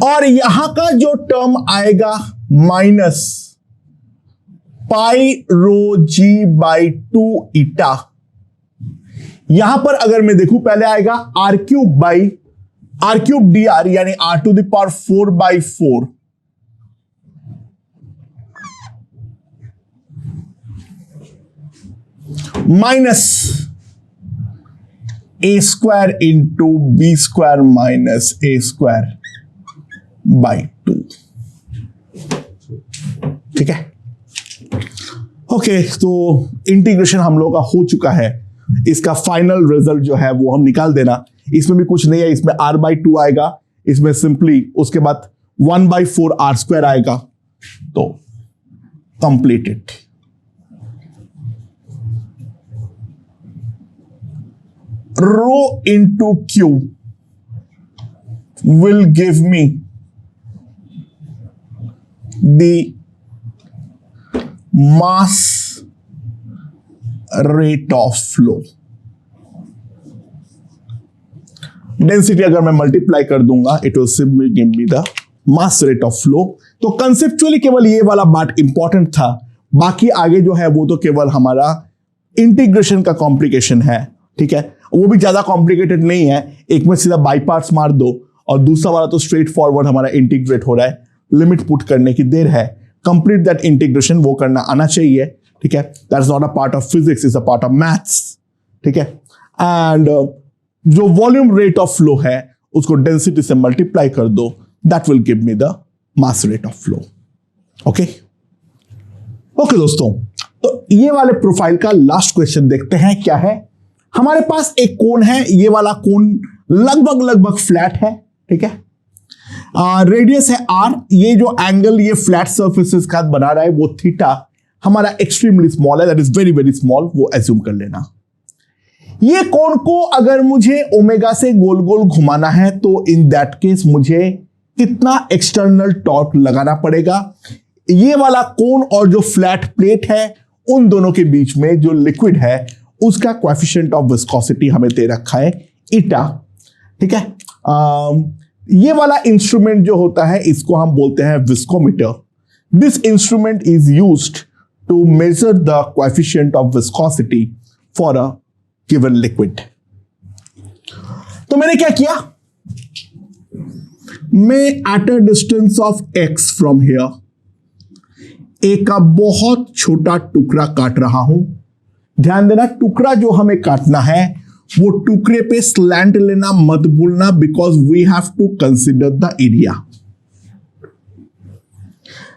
और यहां का जो टर्म आएगा minus pi rho g by 2 ईटा, यहां पर अगर मैं देखूं पहले आएगा r cube by r cube d r, यानी r to the power 4 by 4 minus a square into b square minus a square by 2, ठीक है। ओके, तो इंटीग्रेशन हम लोगों का हो चुका है। इसका फाइनल रिजल्ट जो है वो हम निकाल देना। इसमें भी कुछ नहीं है, इसमें r बाई 2 आएगा, इसमें सिंपली उसके बाद 1 बाई 4 आर स्क्वायर आएगा, तो completed. Rho into q will give me the mass rate of flow। Density अगर मैं मल्टीप्लाई कर दूंगा, it will simply give me the mass rate of flow. तो कंसेप्चुअली केवल ये वाला पार्ट इंपॉर्टेंट था, बाकी आगे जो है वो तो केवल हमारा इंटीग्रेशन का कॉम्प्लिकेशन है, ठीक है। वो भी ज्यादा कॉम्प्लिकेटेड नहीं है, एक में सीधा बाई पार्ट्स मार दो, और दूसरा वाला तो स्ट्रेट फॉरवर्ड हमारा इंटीग्रेट हो रहा है, लिमिट पुट करने की देर है। कंप्लीट दैट इंटीग्रेशन वो करना आना चाहिए, ठीक है। That is not a part of physics, is a part of maths, ठीक है। एंड जो वॉल्यूम रेट ऑफ फ्लो है उसको डेंसिटी से मल्टीप्लाई कर दो, that will give me the mass rate of flow. Okay okay दोस्तों, तो ये वाले प्रोफाइल का लास्ट क्वेश्चन देखते हैं क्या है। हमारे पास एक कोन है, ये वाला कोन लगभग फ्लैट है, ठीक है। रेडियस है r, ये जो एंगल ये फ्लैट सर्फेसेस का बना रहा है वो थीटा हमारा एक्सट्रीमली स्मॉल है, that is very very small, वो एज्यूम कर लेना। ये कोन को अगर मुझे ओमेगा से गोल गोल घुमाना है तो इन दैट केस मुझे कितना एक्सटर्नल टॉर्क लगाना पड़ेगा। ये वाला कोन और जो फ्लैट प्लेट है उन दोनों के बीच में जो लिक्विड है उसका कोएफिशिएंट ऑफ विस्कोसिटी हमें दे रखा है ईटा, ठीक है। ये वाला इंस्ट्रूमेंट जो होता है इसको हम बोलते हैं viscometer. This instrument is used to measure the coefficient of viscosity for a given liquid. तो मैंने क्या किया, मैं at a distance of x from here एक का बहुत छोटा टुकड़ा काट रहा हूं. ध्यान देना, टुकड़ा जो हमें काटना है वो टुकड़े पे स्लैंट लेना मत भूलना, because we have to consider the area.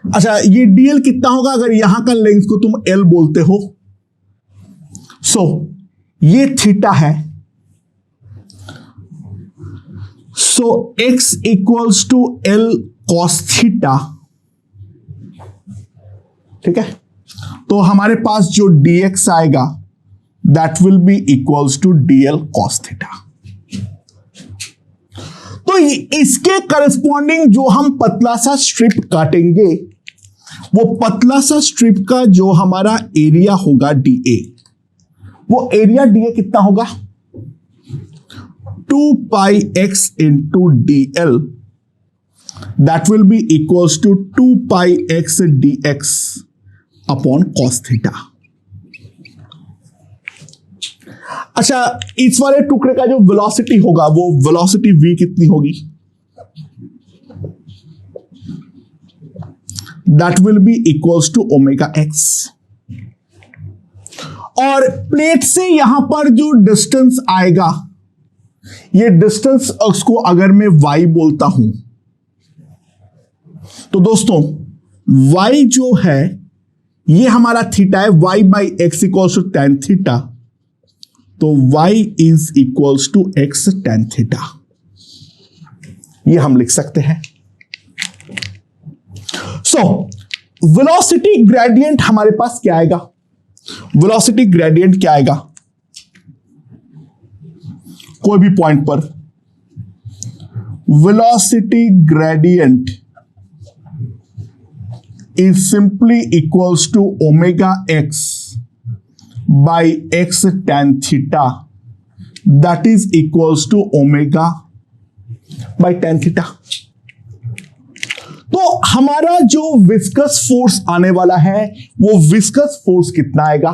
अच्छा, ये dl कितना होगा अगर यहां का लेंथ को तुम l बोलते हो? सो ये थीटा है. So x equals to l cos theta. ठीक है, तो हमारे पास जो dx आएगा that will be equals to dl cos theta. तो इसके करस्पॉन्डिंग जो हम पतला सा स्ट्रिप काटेंगे, वो पतला सा स्ट्रिप का जो हमारा एरिया होगा dA, वो एरिया dA कितना होगा? 2 pi x into dl, that will be equals to 2 pi x dx upon cos theta. अच्छा, इस वाले टुकड़े का जो वेलोसिटी होगा वो वेलोसिटी v कितनी होगी? That will be equals to omega x. और प्लेट से यहां पर जो डिस्टेंस आएगा, ये डिस्टेंस को अगर मैं y बोलता हूं तो दोस्तों y जो है ये हमारा थीटा है. y by x equals to tan theta, तो y is equals to x tan theta. ये हम लिख सकते हैं. सो वेलोसिटी ग्रेडियंट हमारे पास क्या आएगा? वेलोसिटी ग्रेडियंट क्या आएगा? कोई भी पॉइंट पर velocity gradient is simply equals to omega x by x tan theta, that is equals to omega by tan theta. तो हमारा जो विस्कस फोर्स आने वाला है वो विस्कस फोर्स कितना आएगा?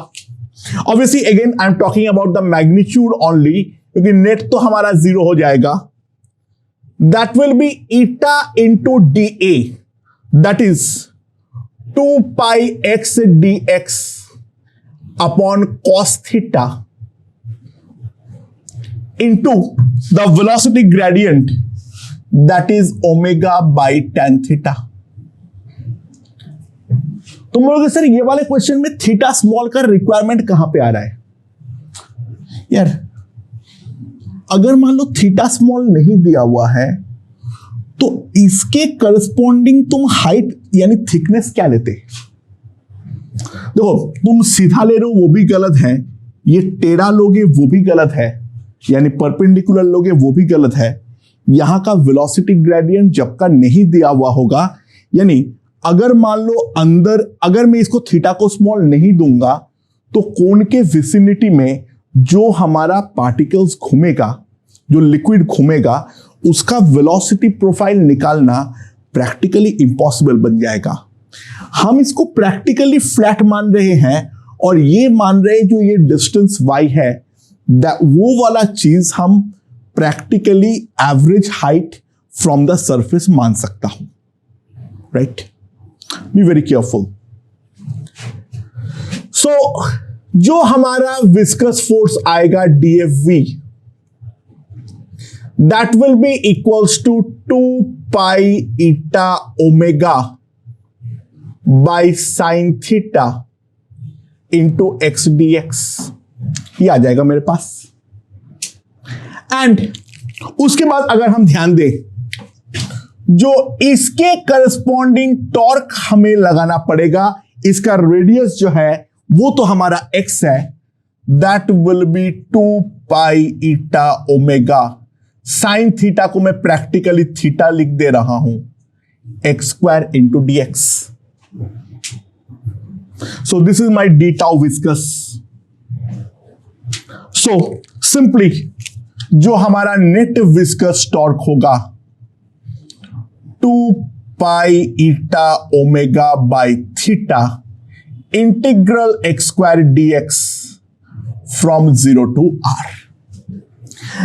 Obviously again I am talking about the magnitude only, क्योंकि नेट तो हमारा 0 हो जाएगा. That will be eta into dA, that is 2 pi x dx upon cos theta into the velocity gradient, that is omega by tan theta. तुम बोलोगे sir ये वाले question में थीटा स्मॉल का रिक्वायरमेंट कहां पे आ रहा है? यार अगर मान लो थीटा स्मॉल नहीं दिया हुआ है तो इसके करस्पॉन्डिंग तुम हाइट यानी थिकनेस क्या लेते? देखो, तुम सीधा ले रहे हो वो भी गलत है, ये टेढ़ा लोगे वो भी गलत है, यानी परपेंडिकुलर लोगे वो भी गलत है. यहां का वेलोसिटी ग्रेडियंट जब का नहीं दिया हुआ होगा, यानी अगर मान लो अंदर अगर मैं इसको थीटा को स्मॉल नहीं दूंगा तो कोन के विसिनिटी में जो हमारा पार्टिकल्स घूमेगा, जो लिक्विड घूमेगा, उसका वेलोसिटी प्रोफाइल निकालना प्रैक्टिकली इंपॉसिबल बन जाएगा. हम इसको प्रैक्टिकली फ्लैट मान रहे हैं और ये मान रहे हैं जो ये डिस्टेंस y है वो वाला चीज हम practically average height from the surface मान सकता हूं. Right, be very careful. So जो हमारा विस्कस फोर्स आएगा DFV, that will be equals to 2 pi eta omega by sine theta into x dx. ये आ जाएगा मेरे पास. एंड उसके बाद अगर हम ध्यान दें, जो इसके करस्पॉन्डिंग टॉर्क हमें लगाना पड़ेगा, इसका रेडियस जो है वो तो हमारा x है, that will be 2 pi eta omega. Sine theta को मैं प्रैक्टिकली थीटा लिख दे रहा हूं, x square into dx. So this is my d tau viscous. So simply जो हमारा नेट विस्कस टॉर्क होगा 2 pi eta omega by theta integral x square dx from 0 to r।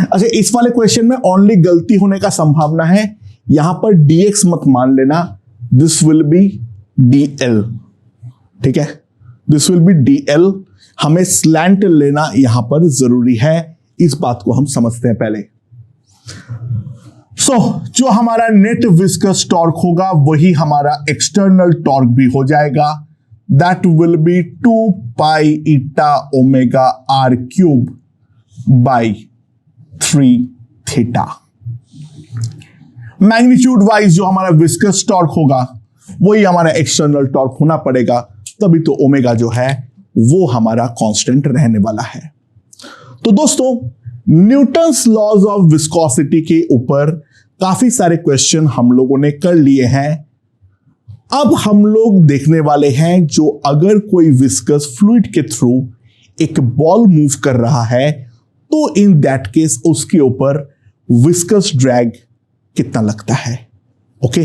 अच्छा, इस वाले क्वेश्चन में ओनली गलती होने का संभावना है, यहां पर dx मत मान लेना, दिस विल बी dl। ठीक है, दिस विल बी dl। हमें स्लैंट लेना यहां पर जरूरी है, इस बात को हम समझते हैं पहले। जो हमारा नेट विस्कस टॉर्क होगा वही हमारा एक्सटर्नल टॉर्क भी हो जाएगा, that will be 2 pi eta omega r cube by 3 theta. Magnitude wise जो हमारा विस्कस टॉर्क होगा वही हमारा एक्सटर्नल टॉर्क होना पड़ेगा, तभी तो ओमेगा जो है वो हमारा कांस्टेंट रहने वाला है। तो दोस्तों, न्यूटन्स लॉज ऑफ विस्कोसिटी के ऊपर काफी सारे क्वेश्चन हम लोगों ने कर लिए हैं। अब हम लोग देखने वाले हैं जो अगर कोई विस्कस फ्लूइड के थ्रू एक बॉल मूव कर रहा है तो इन दैट केस उसके ऊपर विस्कस ड्रैग कितना लगता है। ओके।